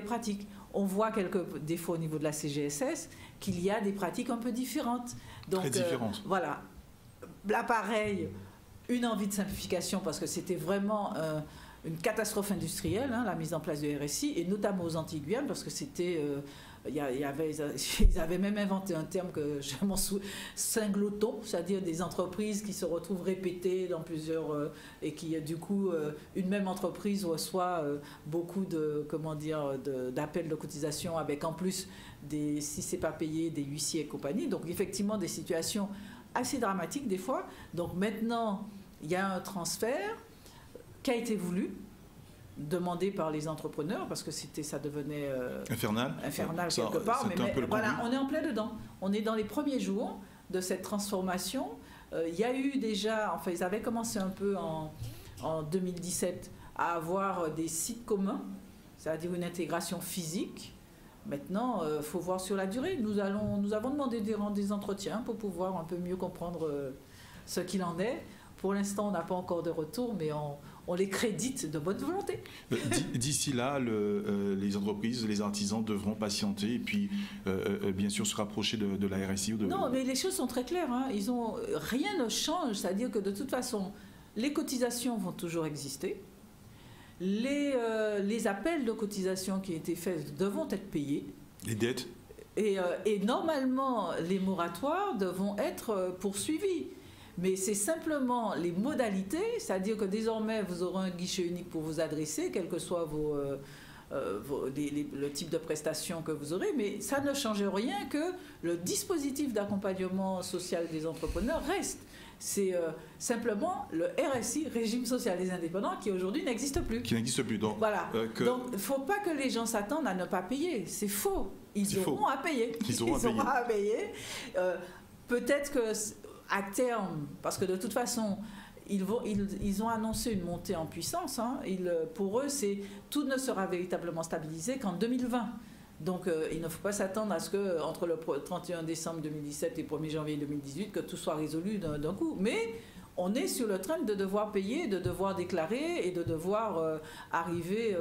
pratiques? On voit quelques défauts au niveau de la CGSS, qu'il y a des pratiques un peu différentes. Donc, très différentes. Voilà. Là, pareil, une envie de simplification, parce que c'était vraiment une catastrophe industrielle, la mise en place du RSI, et notamment aux Antilles-Guyane, parce que c'était... ils avaient même inventé un terme que je m'en souviens, singloton, c'est-à-dire des entreprises qui se retrouvent répétées dans plusieurs et qui du coup une même entreprise reçoit beaucoup d'appels de cotisation avec en plus si c'est pas payé des huissiers et compagnie. Donc effectivement des situations assez dramatiques des fois. Donc maintenant il y a un transfert qui a été voulu, demandé par les entrepreneurs, parce que ça devenait infernal quelque part, mais voilà, on est en plein dedans. On est dans les premiers jours de cette transformation. Il y a eu déjà, enfin ils avaient commencé un peu en 2017 à avoir des sites communs, c'est-à-dire une intégration physique. Maintenant, il faut voir sur la durée. Nous avons demandé des entretiens pour pouvoir un peu mieux comprendre ce qu'il en est. Pour l'instant, on n'a pas encore de retour, mais on les crédite de bonne volonté. D'ici là, les entreprises, les artisans devront patienter et puis, bien sûr, se rapprocher de la RSI. Non, mais les choses sont très claires. Hein. Rien ne change. C'est-à-dire que de toute façon, les cotisations vont toujours exister. Les appels de cotisation qui ont été faits devront être payés. Les dettes. Et normalement, les moratoires devront être poursuivis. Mais c'est simplement les modalités, c'est-à-dire que désormais, vous aurez un guichet unique pour vous adresser, quel que soit le type de prestation que vous aurez, mais ça ne change rien que le dispositif d'accompagnement social des entrepreneurs reste. C'est simplement le RSI, Régime social des indépendants, qui aujourd'hui n'existe plus. Qui n'existe plus. Donc, voilà. Donc, il ne faut pas que les gens s'attendent à ne pas payer. C'est faux. Ils auront à payer. Ils auront à payer. Peut-être qu'à terme, parce que de toute façon, ils ont annoncé une montée en puissance. Hein. Pour eux, tout ne sera véritablement stabilisé qu'en 2020. Donc, il ne faut pas s'attendre à ce que entre le 31 décembre 2017 et 1er janvier 2018, que tout soit résolu d'un coup. Mais on est sur le train de devoir payer, de devoir déclarer et de devoir arriver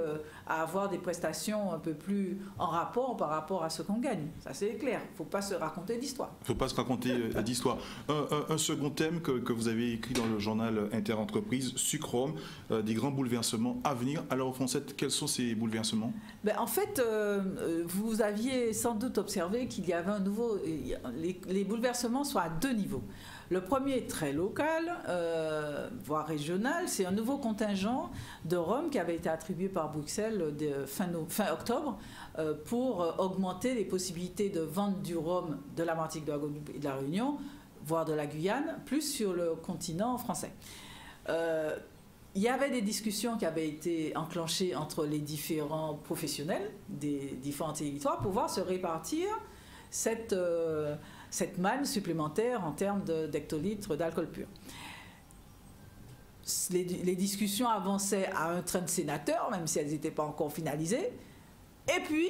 à avoir des prestations un peu plus en rapport par rapport à ce qu'on gagne. Ça, c'est clair. Il ne faut pas se raconter d'histoire. Il ne faut pas se raconter d'histoire. Un second thème que vous avez écrit dans le journal Interentreprise, Sucrom, des grands bouleversements à venir. Alors, Francette, quels sont ces bouleversements? En fait, vous aviez sans doute observé qu'il y avait un nouveau... Les bouleversements sont à deux niveaux. Le premier est très local, voire régional. C'est un nouveau contingent de rhum qui avait été attribué par Bruxelles fin octobre pour augmenter les possibilités de vente du rhum de la Martinique, de la Guadeloupe et de la Réunion, voire de la Guyane, plus sur le continent français. Il y avait des discussions qui avaient été enclenchées entre les différents professionnels des différents territoires pour pouvoir se répartir cette manne supplémentaire en termes d'hectolitres d'alcool pur. Les discussions avançaient à un train de sénateurs, même si elles n'étaient pas encore finalisées. Et puis,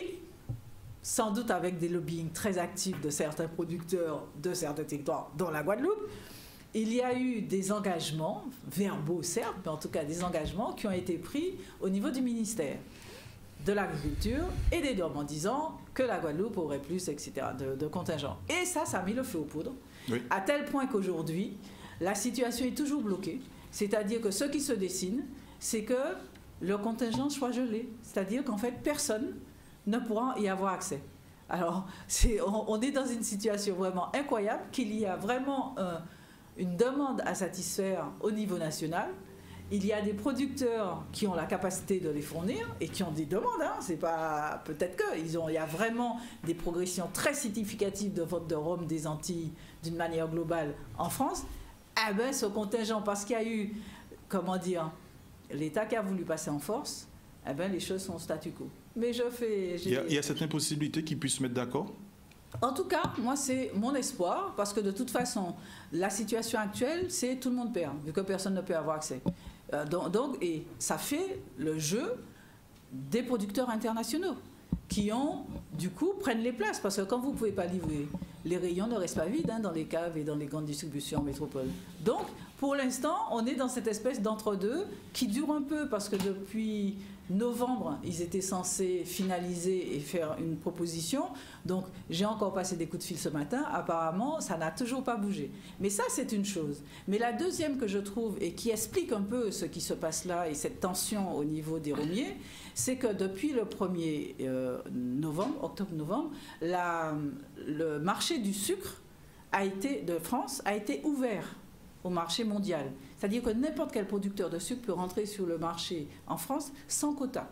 sans doute avec des lobbying très actifs de certains producteurs de certains territoires, dont la Guadeloupe, il y a eu des engagements, verbaux certes, mais en tout cas des engagements qui ont été pris au niveau du ministère de l'Agriculture et des DOM en disant que la Guadeloupe aurait plus, etc., de contingents. Et ça a mis le feu aux poudres, oui. À tel point qu'aujourd'hui, la situation est toujours bloquée. C'est-à-dire que ce qui se dessine, c'est que le contingent soit gelé. C'est-à-dire qu'en fait, personne ne pourra y avoir accès. Alors, on est dans une situation vraiment incroyable, qu'il y a vraiment une demande à satisfaire au niveau national. Il y a des producteurs qui ont la capacité de les fournir et qui ont des demandes. Hein. C'est pas peut-être que il y a vraiment des progressions très significatives de vente de rhum des Antilles d'une manière globale en France. Eh ben, ce contingent, parce qu'il y a eu, comment dire, l'État qui a voulu passer en force, eh ben, les choses sont statu quo. Mais il y a cette impossibilité qu'ils puissent se mettre d'accord? En tout cas, moi, c'est mon espoir, parce que de toute façon, la situation actuelle, c'est tout le monde perd, vu que personne ne peut avoir accès. Et ça fait le jeu des producteurs internationaux qui du coup, prennent les places. Parce que quand vous ne pouvez pas livrer, les rayons ne restent pas vides dans les caves et dans les grandes distributions en métropole. Donc, pour l'instant, on est dans cette espèce d'entre-deux qui dure un peu parce que depuis novembre, ils étaient censés finaliser et faire une proposition. Donc, j'ai encore passé des coups de fil ce matin. Apparemment, ça n'a toujours pas bougé. Mais ça, c'est une chose. Mais la deuxième que je trouve et qui explique un peu ce qui se passe là et cette tension au niveau des rhumiers, c'est que depuis le 1er octobre-novembre, le marché du sucre de France a été ouvert au marché mondial. C'est-à-dire que n'importe quel producteur de sucre peut rentrer sur le marché en France sans quota.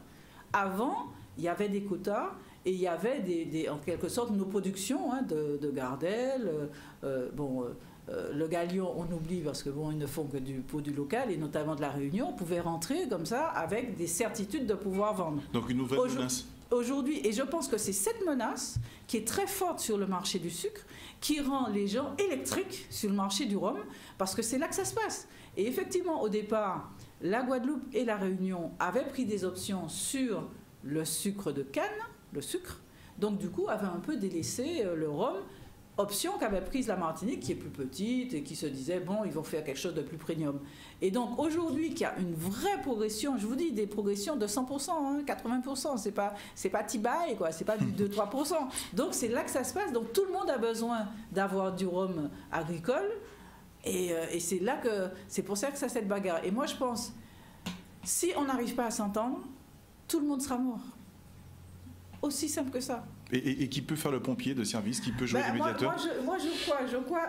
Avant, il y avait des quotas et il y avait en quelque sorte nos productions de Gardel, le Galion, on oublie parce que ils ne font que du produit local et notamment de la Réunion, on pouvait rentrer comme ça avec des certitudes de pouvoir vendre. Donc une nouvelle menace. Aujourd'hui, et je pense que c'est cette menace qui est très forte sur le marché du sucre qui rend les gens électriques sur le marché du rhum, parce que c'est là que ça se passe. Et effectivement, au départ, la Guadeloupe et la Réunion avaient pris des options sur le sucre de canne, le sucre, donc du coup avaient un peu délaissé le rhum, option qu'avait prise la Martinique, qui est plus petite et qui se disait, bon, ils vont faire quelque chose de plus premium. Et donc, aujourd'hui, qu'il y a une vraie progression, je vous dis, des progressions de 100%, hein, 80%, c'est pas Tibaï, quoi, c'est pas du 2-3%. Donc, c'est là que ça se passe. Donc, tout le monde a besoin d'avoir du rhum agricole. Et c'est pour ça que ça cette bagarre. Et moi, je pense, si on n'arrive pas à s'entendre, tout le monde sera mort. Aussi simple que ça. Et qui peut faire le pompier de service, qui peut jouer le médiateur? Moi, je crois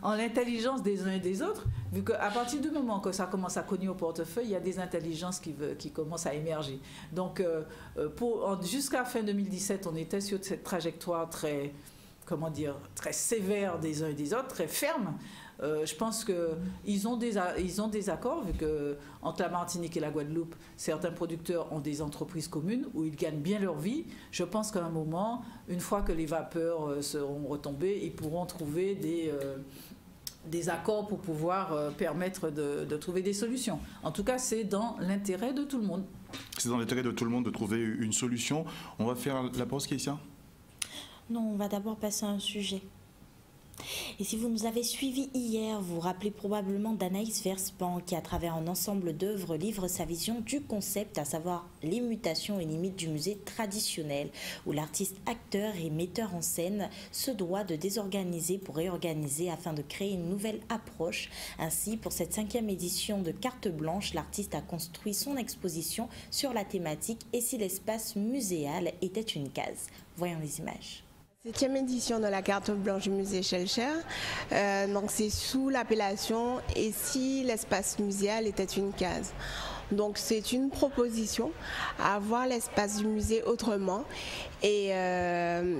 en l'intelligence des uns et des autres, vu qu'à partir du moment que ça commence à cogner au portefeuille, il y a des intelligences qui commencent à émerger. Donc, jusqu'à fin 2017, on était sur cette trajectoire très sévère des uns et des autres, très ferme. Je pense qu'ils ont des accords, vu que entre la Martinique et la Guadeloupe, certains producteurs ont des entreprises communes où ils gagnent bien leur vie. Je pense qu'à un moment, une fois que les vapeurs seront retombées, ils pourront trouver des accords pour pouvoir permettre de trouver des solutions. En tout cas, c'est dans l'intérêt de tout le monde. C'est dans l'intérêt de tout le monde de trouver une solution. On va faire la pause, Keïsia? Non, on va d'abord passer à un sujet. Et si vous nous avez suivis hier, vous vous rappelez probablement d'Anaïs Verspan qui, à travers un ensemble d'œuvres, livre sa vision du concept, à savoir les mutations et limites du musée traditionnel, où l'artiste acteur et metteur en scène se doit de désorganiser pour réorganiser afin de créer une nouvelle approche. Ainsi, pour cette 5e édition de Carte Blanche, l'artiste a construit son exposition sur la thématique « Et si l'espace muséal était une case ?» Voyons les images. 7e édition de la carte blanche du musée Schellcher. Donc c'est sous l'appellation « Et si l'espace muséal était une case ?» Donc c'est une proposition à voir l'espace du musée autrement. Et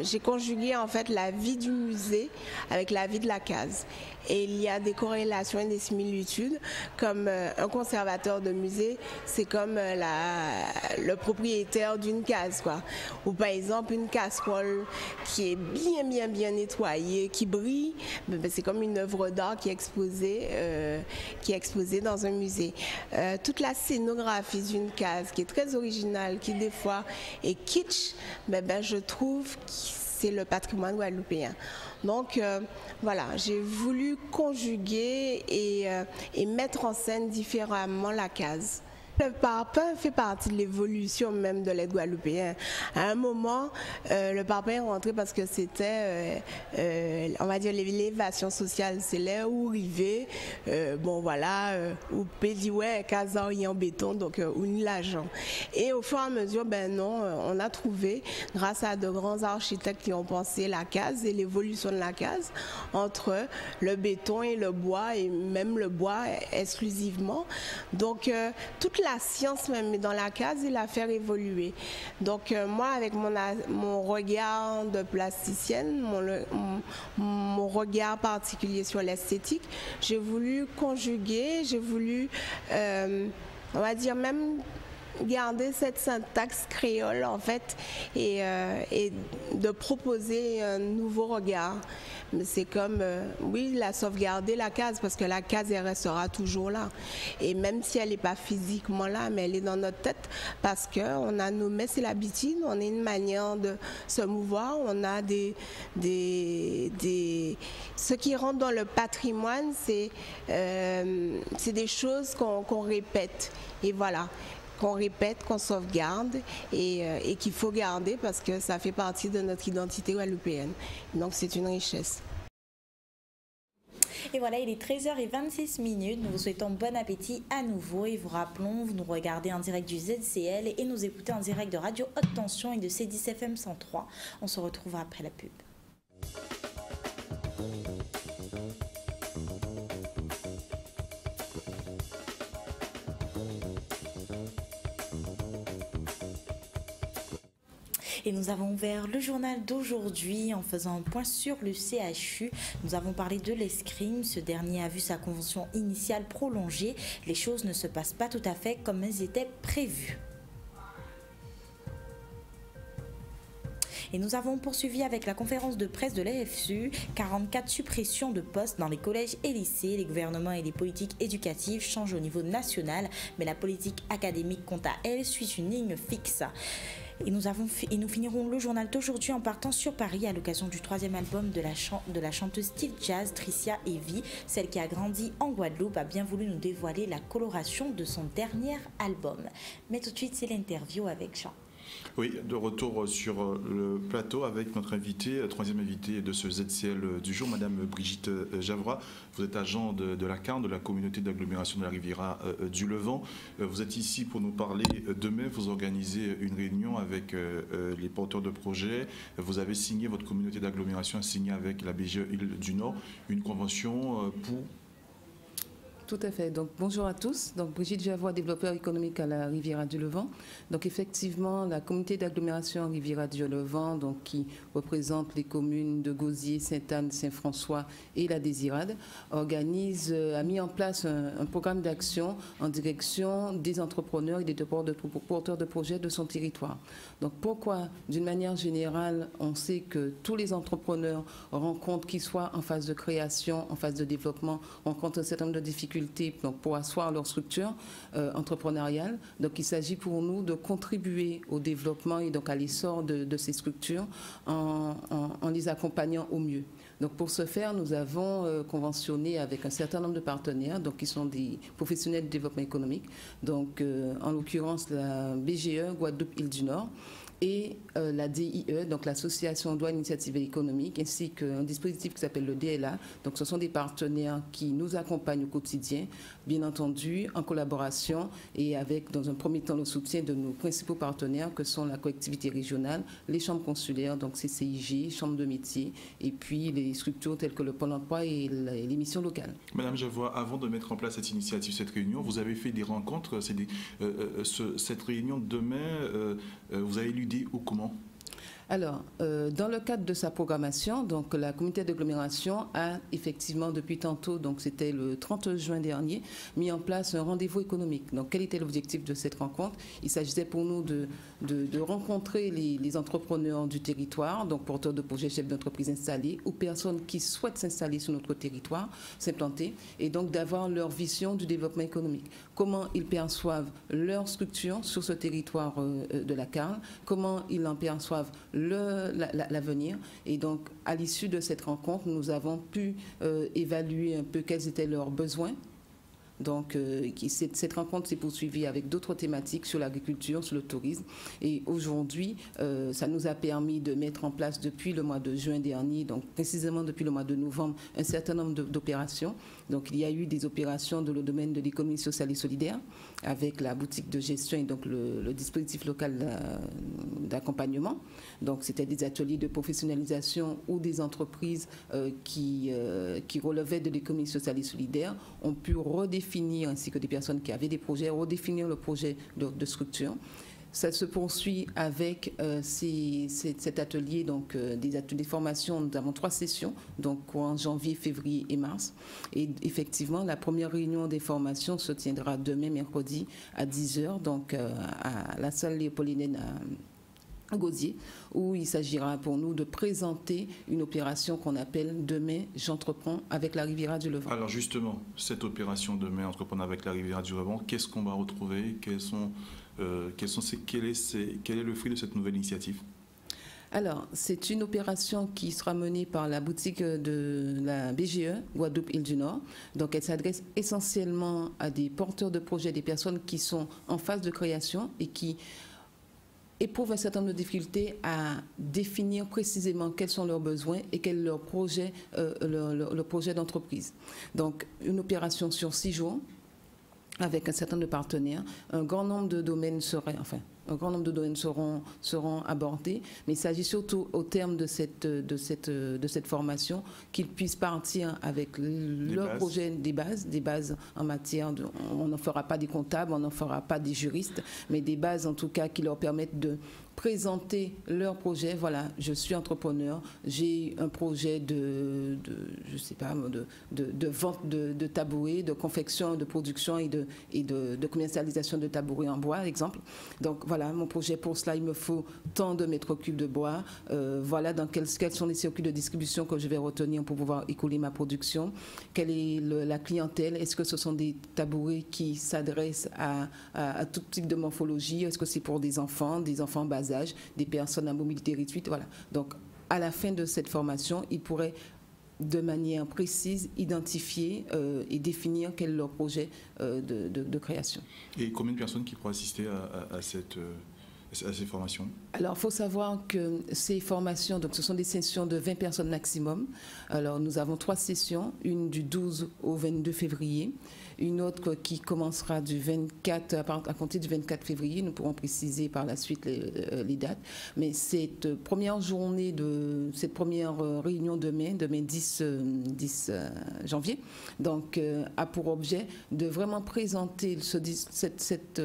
j'ai conjugué en fait la vie du musée avec la vie de la case. Et il y a des corrélations et des similitudes, comme un conservateur de musée, c'est comme le propriétaire d'une case, quoi. Ou par exemple une casserole qui est bien nettoyée, qui brille, c'est comme une œuvre d'art qui est exposée dans un musée. Toute la scénographie d'une case qui est très originale, qui des fois est kitsch, je trouve que c'est le patrimoine guadeloupéen. Donc voilà, j'ai voulu conjuguer et mettre en scène différemment la case. Le parpaing fait partie de l'évolution même de l'aide guadeloupéen. À un moment, le parpaing est rentré parce que c'était, on va dire, l'élévation sociale. C'est là où arrivé, où dit ouais, casa en béton, donc où ni l'argent. Et au fur et à mesure, on a trouvé, grâce à de grands architectes qui ont pensé la case et l'évolution de la case entre le béton et le bois, et même le bois exclusivement. Donc toute la science même est dans la case et la faire évoluer. Donc moi, avec mon regard de plasticienne, mon regard particulier sur l'esthétique, j'ai voulu conjuguer, j'ai voulu, on va dire même garder cette syntaxe créole en fait et de proposer un nouveau regard. C'est comme, oui, la sauvegarder la case, parce que la case, elle restera toujours là. Et même si elle n'est pas physiquement là, mais elle est dans notre tête, parce qu'on a nommé, c'est l'habitude, on a une manière de se mouvoir, on a ce qui rentre dans le patrimoine, c'est des choses qu'on répète. Et voilà. Qu'on répète, qu'on sauvegarde et qu'il faut garder parce que ça fait partie de notre identité guadeloupéenne. Donc c'est une richesse. Et voilà, il est 13h26. Nous vous souhaitons bon appétit à nouveau et vous rappelons, vous nous regardez en direct du ZCL et nous écoutez en direct de Radio Haute Tension et de C10 FM 103. On se retrouve après la pub. Et nous avons ouvert le journal d'aujourd'hui en faisant un point sur le CHU. Nous avons parlé de l'escrime. Ce dernier a vu sa convention initiale prolongée. Les choses ne se passent pas tout à fait comme elles étaient prévues. Et nous avons poursuivi avec la conférence de presse de l'AFSU, 44 suppressions de postes dans les collèges et lycées. Les gouvernements et les politiques éducatives changent au niveau national, mais la politique académique, quant à elle, suit une ligne fixe. Et nous finirons le journal d'aujourd'hui en partant sur Paris à l'occasion du 3e album de la chanteuse style jazz Tricia Heavy. Celle qui a grandi en Guadeloupe a bien voulu nous dévoiler la coloration de son dernier album. Mais tout de suite, c'est l'interview avec Jean. Oui, de retour sur le plateau avec notre invitée, troisième invitée de ce ZCL du jour, Madame Brigitte Javrois. Vous êtes agent de la CARN, de la communauté d'agglomération de la Riviera du Levant. Vous êtes ici pour nous parler. Demain, vous organisez une réunion avec les porteurs de projets. Vous avez signé, votre communauté d'agglomération a signé avec la BGE Île du Nord une convention pour... Tout à fait. Donc, bonjour à tous. Donc, Brigitte Javrois, développeur économique à la Riviera du Levant. Donc, effectivement, la communauté d'agglomération Riviera du Levant, donc, qui représente les communes de Gosier, Sainte-Anne, Saint-François et la Désirade, a mis en place un programme d'action en direction des entrepreneurs et des porteurs de projets de son territoire. Donc, pourquoi? D'une manière générale, on sait que tous les entrepreneurs rencontrent, qu'ils soient en phase de création, en phase de développement, rencontrent un certain nombre de difficultés donc, pour asseoir leur structure entrepreneuriale. Donc, il s'agit pour nous de contribuer au développement et donc à l'essor de ces structures en les accompagnant au mieux. Donc, pour ce faire, nous avons conventionné avec un certain nombre de partenaires, donc qui sont des professionnels de développement économique, donc en l'occurrence la BGE, Guadeloupe Île du Nord, et la DIE, donc l'Association Droit Initiative Économique, ainsi qu'un dispositif qui s'appelle le DLA. Donc ce sont des partenaires qui nous accompagnent au quotidien, bien entendu, en collaboration et avec, dans un premier temps, le soutien de nos principaux partenaires que sont la collectivité régionale, les chambres consulaires, donc CCIG, chambres de métiers, et puis les structures telles que le Pôle emploi et les missions locales. Madame Javrois, avant de mettre en place cette initiative, cette réunion, vous avez fait des rencontres. Cette réunion de demain, vous avez lu ou comment? Alors, dans le cadre de sa programmation, donc la communauté d'agglomération a effectivement depuis tantôt, donc c'était le 30 juin dernier, mis en place un rendez-vous économique. Donc, quel était l'objectif de cette rencontre? Il s'agissait pour nous de rencontrer les entrepreneurs du territoire, donc porteurs de projets, chefs d'entreprise installés, ou personnes qui souhaitent s'installer sur notre territoire, s'implanter, et donc d'avoir leur vision du développement économique. Comment ils perçoivent leur structure sur ce territoire de la CARN, comment ils en perçoivent l'avenir. Et donc, à l'issue de cette rencontre, nous avons pu évaluer un peu quels étaient leurs besoins. Donc, cette rencontre s'est poursuivie avec d'autres thématiques sur l'agriculture, sur le tourisme. Et aujourd'hui, ça nous a permis de mettre en place depuis le mois de juin dernier, donc précisément depuis le mois de novembre, un certain nombre d'opérations. Donc, il y a eu des opérations dans le domaine de l'économie sociale et solidaire, avec la boutique de gestion et donc le dispositif local d'accompagnement. Donc, c'était des ateliers de professionnalisation où des entreprises qui relevaient de l'économie sociale et solidaire ont pu redéfinir, ainsi que des personnes qui avaient des projets, redéfinir le projet de structure. Ça se poursuit avec cet atelier, donc des ateliers de formation. Nous avons 3 sessions, donc en janvier, février et mars. Et effectivement, la première réunion des formations se tiendra demain, mercredi, à 10h, donc à la salle léopoldinienne à Gosier, où il s'agira pour nous de présenter une opération qu'on appelle « Demain, j'entreprends avec la Riviera du Levant ». Alors justement, cette opération « Demain, entreprendre avec la Riviera du Levant », qu'est-ce qu'on va retrouver? Quel est le fruit de cette nouvelle initiative? Alors, c'est une opération qui sera menée par la boutique de la BGE, Guadeloupe Île du Nord. Donc, elle s'adresse essentiellement à des porteurs de projets, des personnes qui sont en phase de création et qui éprouvent un certain nombre de difficultés à définir précisément quels sont leurs besoins et quel est leur projet d'entreprise. Donc, une opération sur 6 jours avec un certain nombre de partenaires. Un grand nombre de domaines seront abordés, mais il s'agit surtout au terme de cette formation qu'ils puissent partir avec leur projet, des bases en matière de... On n'en fera pas des comptables, on n'en fera pas des juristes, mais des bases en tout cas qui leur permettent de présenter leur projet. Voilà, je suis entrepreneur, j'ai un projet de vente de tabourets, de confection, de production et de commercialisation de tabourets en bois, exemple. Donc voilà, mon projet, pour cela, il me faut tant de mètres cubes de bois. Voilà dans quels sont les circuits de distribution que je vais retenir pour pouvoir écouler ma production. Quelle est la clientèle? Est-ce que ce sont des tabourets qui s'adressent à tout type de morphologie? Est-ce que c'est pour des enfants bas bas âge, des personnes à mobilité réduite. Voilà. Donc, à la fin de cette formation, ils pourraient de manière précise identifier et définir quel est leur projet de création. Et combien de personnes qui pourraient assister à ces formations? Alors, il faut savoir que ces formations, donc, ce sont des sessions de 20 personnes maximum. Alors, nous avons 3 sessions, une du 12 au 22 février, une autre qui commencera du 24, à compter du 24 février. Nous pourrons préciser par la suite les dates. Mais cette première journée, cette première réunion demain 10 janvier, donc, a pour objet de vraiment présenter cette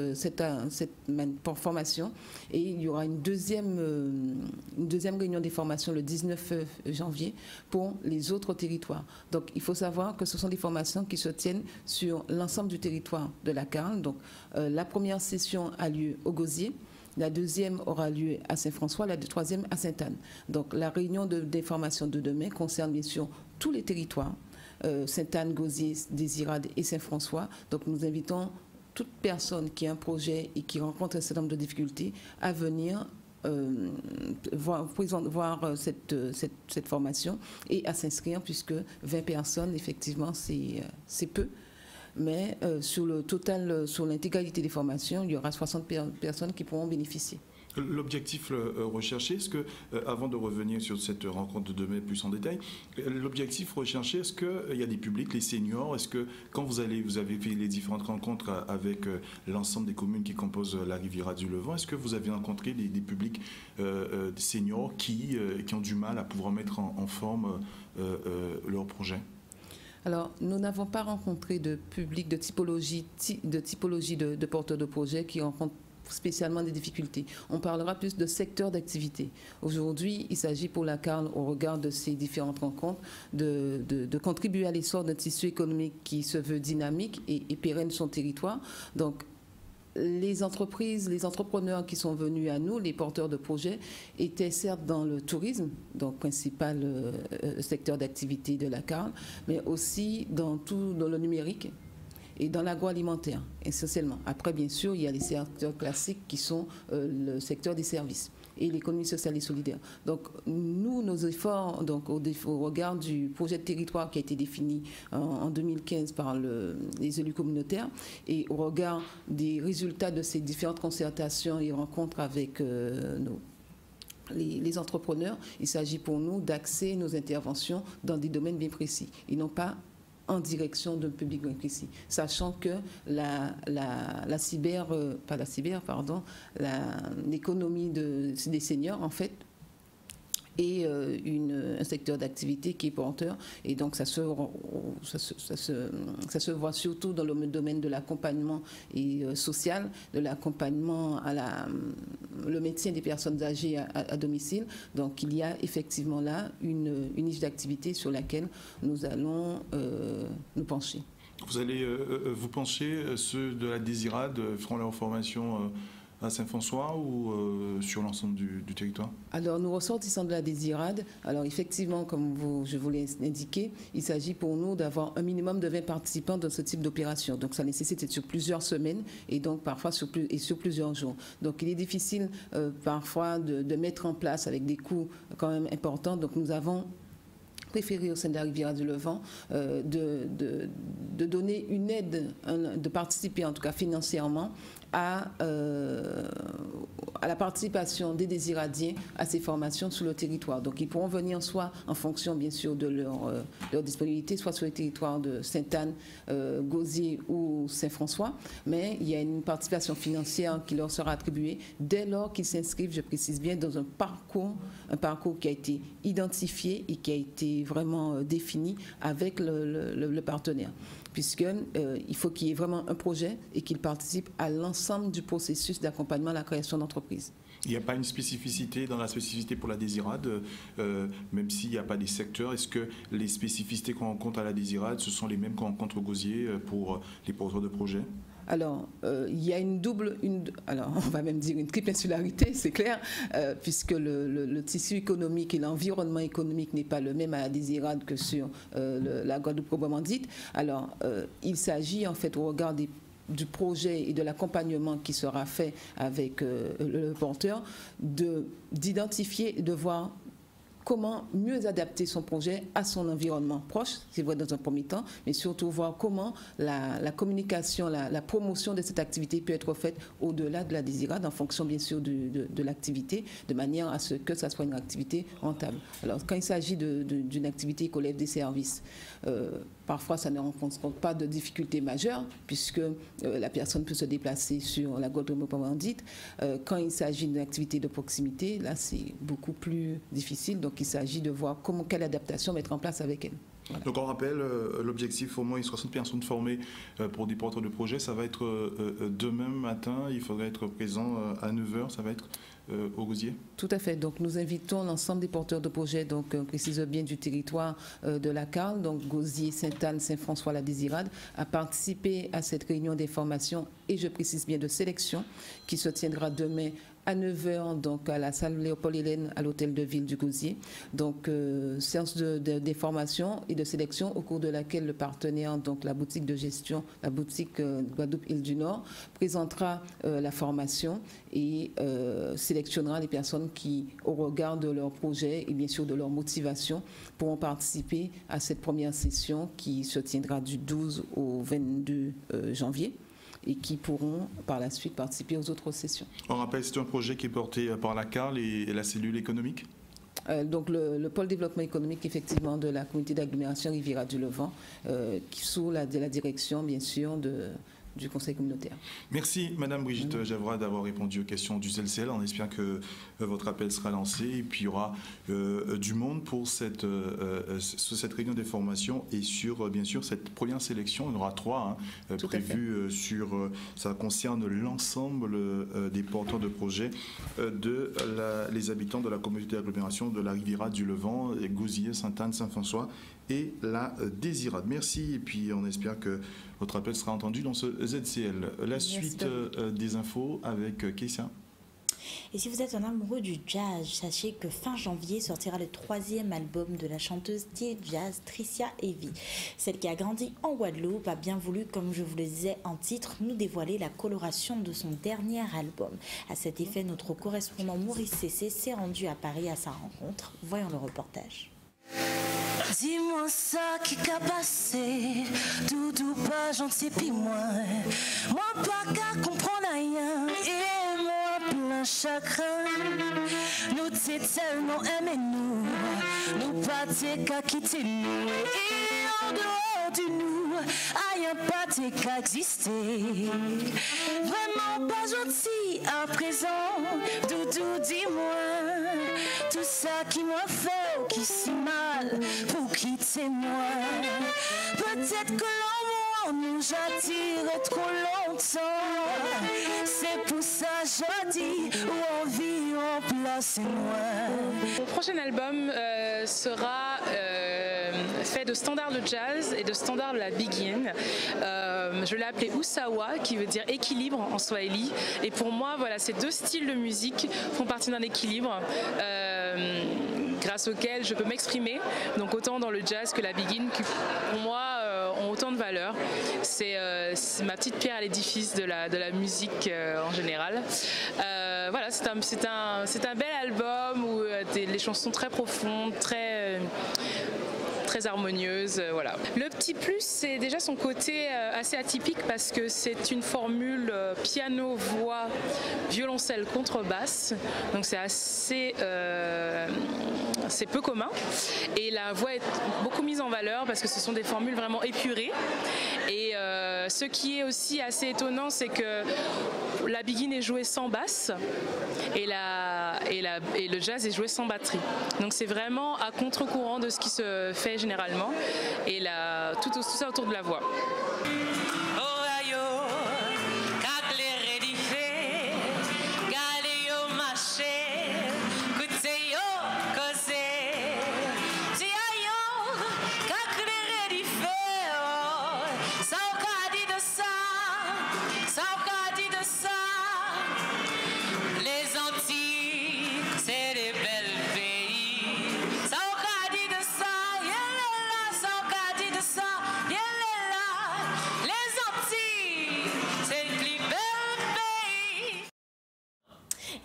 formation. Et il y aura une deuxième réunion des formations le 19 janvier pour les autres territoires. Donc, il faut savoir que ce sont des formations qui se tiennent sur l'ensemble du territoire de la Carle. Donc, la première session a lieu au Gosier. La deuxième aura lieu à Saint-François, la troisième à Sainte-Anne. Donc, la réunion des formations de demain concerne bien sûr tous les territoires, Sainte-Anne, Gosier, Désirade et Saint-François. Donc, nous invitons toute personne qui a un projet et qui rencontre un certain nombre de difficultés à venir voir cette formation et à s'inscrire, puisque 20 personnes, effectivement, c'est peu. Mais sur le total, sur l'intégralité des formations, il y aura 60 personnes qui pourront bénéficier. L'objectif recherché, est-ce que, avant de revenir sur cette rencontre de demain plus en détail, l'objectif recherché, est-ce qu'il y a des publics, les seniors, est-ce que quand vous avez fait les différentes rencontres avec l'ensemble des communes qui composent la Riviera du Levant, est-ce que vous avez rencontré des publics des seniors qui ont du mal à pouvoir mettre en forme leur projet? Alors, nous n'avons pas rencontré de public de typologie de porteurs de projets qui rencontrent spécialement des difficultés. On parlera plus de secteur d'activité. Aujourd'hui, il s'agit pour la Carle, au regard de ces différentes rencontres, de contribuer à l'essor d'un tissu économique qui se veut dynamique et pérenne son territoire. Donc, les entreprises, les entrepreneurs qui sont venus à nous, les porteurs de projets, étaient certes dans le tourisme, donc principal secteur d'activité de la Carle, mais aussi dans le numérique et dans l'agroalimentaire, essentiellement. Après, bien sûr, il y a les secteurs classiques qui sont le secteur des services et l'économie sociale et solidaire. Donc, nous, nos efforts, donc, au regard du projet de territoire qui a été défini en 2015 par les élus communautaires et au regard des résultats de ces différentes concertations et rencontres avec les entrepreneurs, il s'agit pour nous d'axer nos interventions dans des domaines bien précis et non pas en direction d'un public bien précis, sachant que l'économie des seniors, en fait, est un secteur d'activité qui est porteur, et donc ça se voit surtout dans le domaine de l'accompagnement social, de l'accompagnement le maintien des personnes âgées à domicile. Donc il y a effectivement là une niche d'activité sur laquelle nous allons nous pencher. Vous allez vous pencher, ceux de la Désirade feront leur formation à Saint-François ou sur l'ensemble du territoire? Alors, nous ressortissons de la Désirade. Alors, effectivement, comme je vous l'ai indiqué, il s'agit pour nous d'avoir un minimum de 20 participants dans ce type d'opération. Donc, ça nécessite d'être sur plusieurs semaines et donc parfois sur plusieurs jours. Donc, il est difficile parfois de mettre en place avec des coûts quand même importants. Donc, nous avons préféré au sein de la Riviera du Levant de donner une aide, de participer en tout cas financièrement à la participation des désiradiens à ces formations sur le territoire. Donc ils pourront venir soit en fonction bien sûr de leur disponibilité, soit sur le territoire de Sainte-Anne, Gosier ou Saint-François, mais il y a une participation financière qui leur sera attribuée dès lors qu'ils s'inscrivent, je précise bien, dans un parcours qui a été identifié et qui a été vraiment défini avec le partenaire, puisqu'il faut qu'il y ait vraiment un projet et qu'il participe à l'ensemble du processus d'accompagnement à la création d'entreprise. Il n'y a pas une spécificité dans la spécificité pour la Désirade, même s'il n'y a pas des secteurs. Est-ce que les spécificités qu'on rencontre à la Désirade, ce sont les mêmes qu'on rencontre au Gosier pour les porteurs de projets? Alors, il y a alors on va même dire une triple insularité, c'est clair, puisque le tissu économique et l'environnement économique n'est pas le même à la Désirade que sur la Guadeloupe proprement dite. Alors, il s'agit en fait au regard des du projet et de l'accompagnement qui sera fait avec le porteur, d'identifier, de voir comment mieux adapter son projet à son environnement proche, c'est vrai dans un premier temps, mais surtout voir comment la communication, la promotion de cette activité peut être faite au-delà de la désirade, en fonction bien sûr de l'activité, de manière à ce que ça soit une activité rentable. Alors quand il s'agit d'une activité qui relève des services, parfois ça ne rencontre pas de difficultés majeures, puisque la personne peut se déplacer sur la Guadeloupe proprement dite. Quand il s'agit d'une activité de proximité, là c'est beaucoup plus difficile. Donc il s'agit de voir quelle adaptation mettre en place avec elle. Voilà. Donc on rappelle, l'objectif, au moins 60 personnes formées pour des porteurs de projets, ça va être demain matin, il faudrait être présent à 9h, ça va être au Gosier. Tout à fait. Donc nous invitons l'ensemble des porteurs de projets, donc on précise bien du territoire de la Carle, donc Gosier, Sainte-Anne, Saint-François, la Désirade, à participer à cette réunion d'information et je précise bien de sélection qui se tiendra demain à 9h, donc à la salle Léopold-Hélène, à l'hôtel de ville du Gosier. Donc, séance d'information et de sélection au cours de laquelle le partenaire, donc la boutique de gestion, la boutique Guadeloupe-Île du Nord, présentera la formation et sélectionnera les personnes qui, au regard de leur projet et bien sûr de leur motivation, pourront participer à cette première session qui se tiendra du 12 au 22 janvier. Et qui pourront par la suite participer aux autres sessions. On rappelle, c'est un projet qui est porté par la Carle et la cellule économique. Donc le pôle développement économique effectivement de la communauté d'agglomération Riviera du Levant, sous la direction bien sûr du conseil communautaire. Merci Madame Brigitte Javra d'avoir répondu aux questions du ZCL. On espère que votre appel sera lancé et puis il y aura du monde pour cette réunion des formations et sur bien sûr cette première sélection. Il y en aura 3 prévues ça concerne l'ensemble des porteurs de projets les habitants de la communauté d'agglomération de la Riviera du Levant, Gosier, Sainte-Anne, Saint-François et la Désirade. Merci et puis on espère que votre appel sera entendu dans ce ZCL. La suite des infos avec Kessia. Et si vous êtes un amoureux du jazz, sachez que fin janvier sortira le 3e album de la chanteuse jazz Tricia Heavy. Celle qui a grandi en Guadeloupe a bien voulu, comme je vous le disais en titre, nous dévoiler la coloration de son dernier album. À cet effet, notre correspondant Maurice Cessé s'est rendu à Paris à sa rencontre. Voyons le reportage. Dis-moi ça qui qu'a passé, doudou pas gentil pis moi pas qu'à comprendre rien, et moi plein chagrin. Nous t'es tellement aimé nous pas t'es qu'à quitter nous, et en dehors de nous, y'a pas t'es qu'à exister. Vraiment pas gentil à présent, doudou dis-moi, tout ça qui m'a fait, qui si mal, pour quitter moi. Peut-être que l'amour nous j'attire trop longtemps. C'est pour ça je dis, où envie remplacez-moi. Mon prochain album sera fait de standards de jazz et de standards de la Begin. Je l'ai appelé Usawa, qui veut dire équilibre en swahili. Et pour moi, voilà, ces 2 styles de musique font partie d'un équilibre grâce auquel je peux m'exprimer, donc autant dans le jazz que la Begin, qui pour moi ont autant de valeur. C'est ma petite pierre à l'édifice de la musique en général. Voilà, c'est un bel album où les chansons très profondes, très harmonieuse, voilà. Le petit plus, c'est déjà son côté assez atypique parce que c'est une formule piano, voix, violoncelle, contrebasse, donc c'est assez c'est peu commun et la voix est beaucoup mise en valeur parce que ce sont des formules vraiment épurées et ce qui est aussi assez étonnant, c'est que la Begin est jouée sans basse et le jazz est joué sans batterie, donc c'est vraiment à contre-courant de ce qui se fait généralement et tout ça autour de la voix.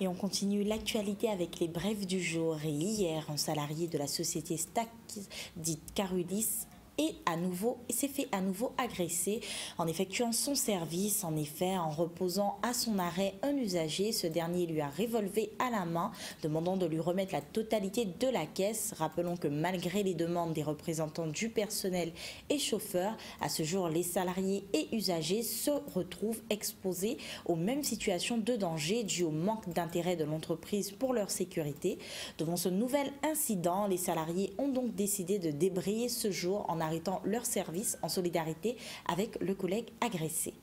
Et on continue l'actualité avec les brèves du jour. Et hier, un salarié de la société Stack, dite Carulis, s'est fait à nouveau agresser en effectuant son service. En effet, en reposant à son arrêt un usager, ce dernier lui a revolvé à la main, demandant de lui remettre la totalité de la caisse. Rappelons que malgré les demandes des représentants du personnel et chauffeurs, à ce jour, les salariés et usagers se retrouvent exposés aux mêmes situations de danger dues au manque d'intérêt de l'entreprise pour leur sécurité. Devant ce nouvel incident, les salariés ont donc décidé de débrayer ce jour en arrêtant leur service en solidarité avec le collègue agressé.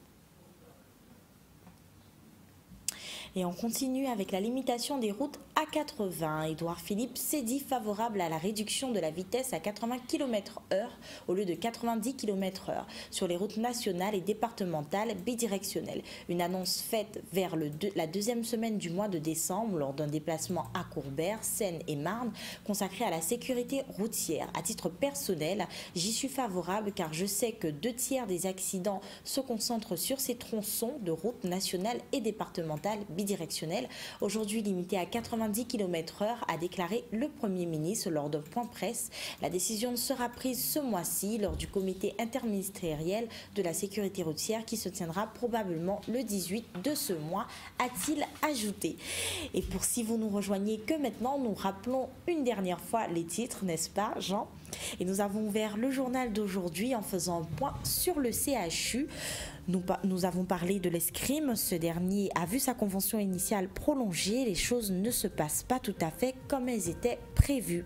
Et on continue avec la limitation des routes A80. Édouard Philippe s'est dit favorable à la réduction de la vitesse à 80 km/h au lieu de 90 km/h sur les routes nationales et départementales bidirectionnelles. Une annonce faite vers la deuxième semaine du mois de décembre lors d'un déplacement à Courbère, Seine-et-Marne, consacré à la sécurité routière. À titre personnel, j'y suis favorable car je sais que 2/3 des accidents se concentrent sur ces tronçons de routes nationales et départementales bidirectionnelles, aujourd'hui limité à 90 km/h, a déclaré le Premier ministre lors d'un point presse. La décision sera prise ce mois-ci lors du comité interministériel de la sécurité routière qui se tiendra probablement le 18 de ce mois, a-t-il ajouté. Et pour si vous nous rejoignez que maintenant, nous rappelons une dernière fois les titres, n'est-ce pas Jean ? Et nous avons ouvert le journal d'aujourd'hui en faisant un point sur le CHU. Nous avons parlé de l'escrime. Ce dernier a vu sa convention initiale prolongée. Les choses ne se passent pas tout à fait comme elles étaient prévues.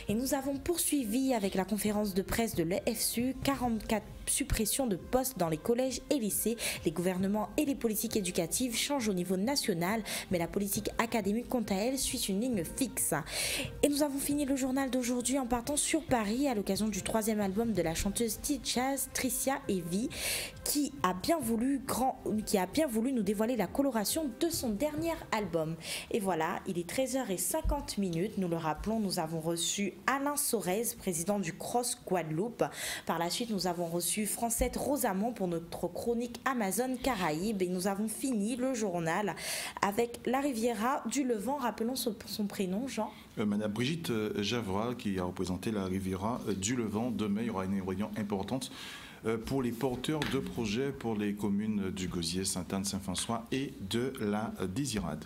Et nous avons poursuivi avec la conférence de presse de l'EFSU, 44 suppressions de postes dans les collèges et lycées. Les gouvernements et les politiques éducatives changent au niveau national, mais la politique académique, quant à elle, suit une ligne fixe. Et nous avons fini le journal d'aujourd'hui en partant sur Paris à l'occasion du 3e album de la chanteuse jazz Tricia Heavy, qui a bien voulu nous dévoiler la coloration de son dernier album. Et voilà, il est 13h50. Nous le rappelons, nous avons reçu Alain Sorez, président du Cross Guadeloupe. Par la suite, nous avons reçu Francette Rosamond pour notre chronique Amazon Caraïbes. Et nous avons fini le journal avec la Riviera du Levant. Rappelons son prénom, Jean. Madame Brigitte Javra, qui a représenté la Riviera du Levant. Demain, il y aura une réunion importante pour les porteurs de projets pour les communes du Gosier, Sainte-Anne, Saint-François et de la Désirade.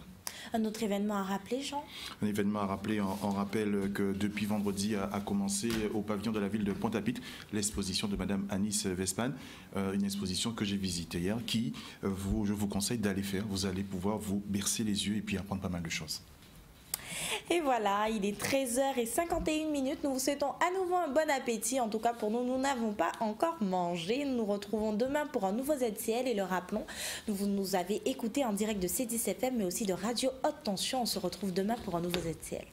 Un autre événement à rappeler, Jean ? Un événement à rappeler, on rappelle que depuis vendredi a commencé au pavillon de la ville de Pointe-à-Pitre l'exposition de Madame Anis Vespan, une exposition que j'ai visitée hier, qui je vous conseille d'aller faire. Vous allez pouvoir vous bercer les yeux et puis apprendre pas mal de choses. Et voilà, il est 13h51. Nous vous souhaitons à nouveau un bon appétit. En tout cas, pour nous, nous n'avons pas encore mangé. Nous nous retrouvons demain pour un nouveau ZCL. Et le rappelons, vous nous avez écouté en direct de C10 FM, mais aussi de Radio Haute Tension. On se retrouve demain pour un nouveau ZCL.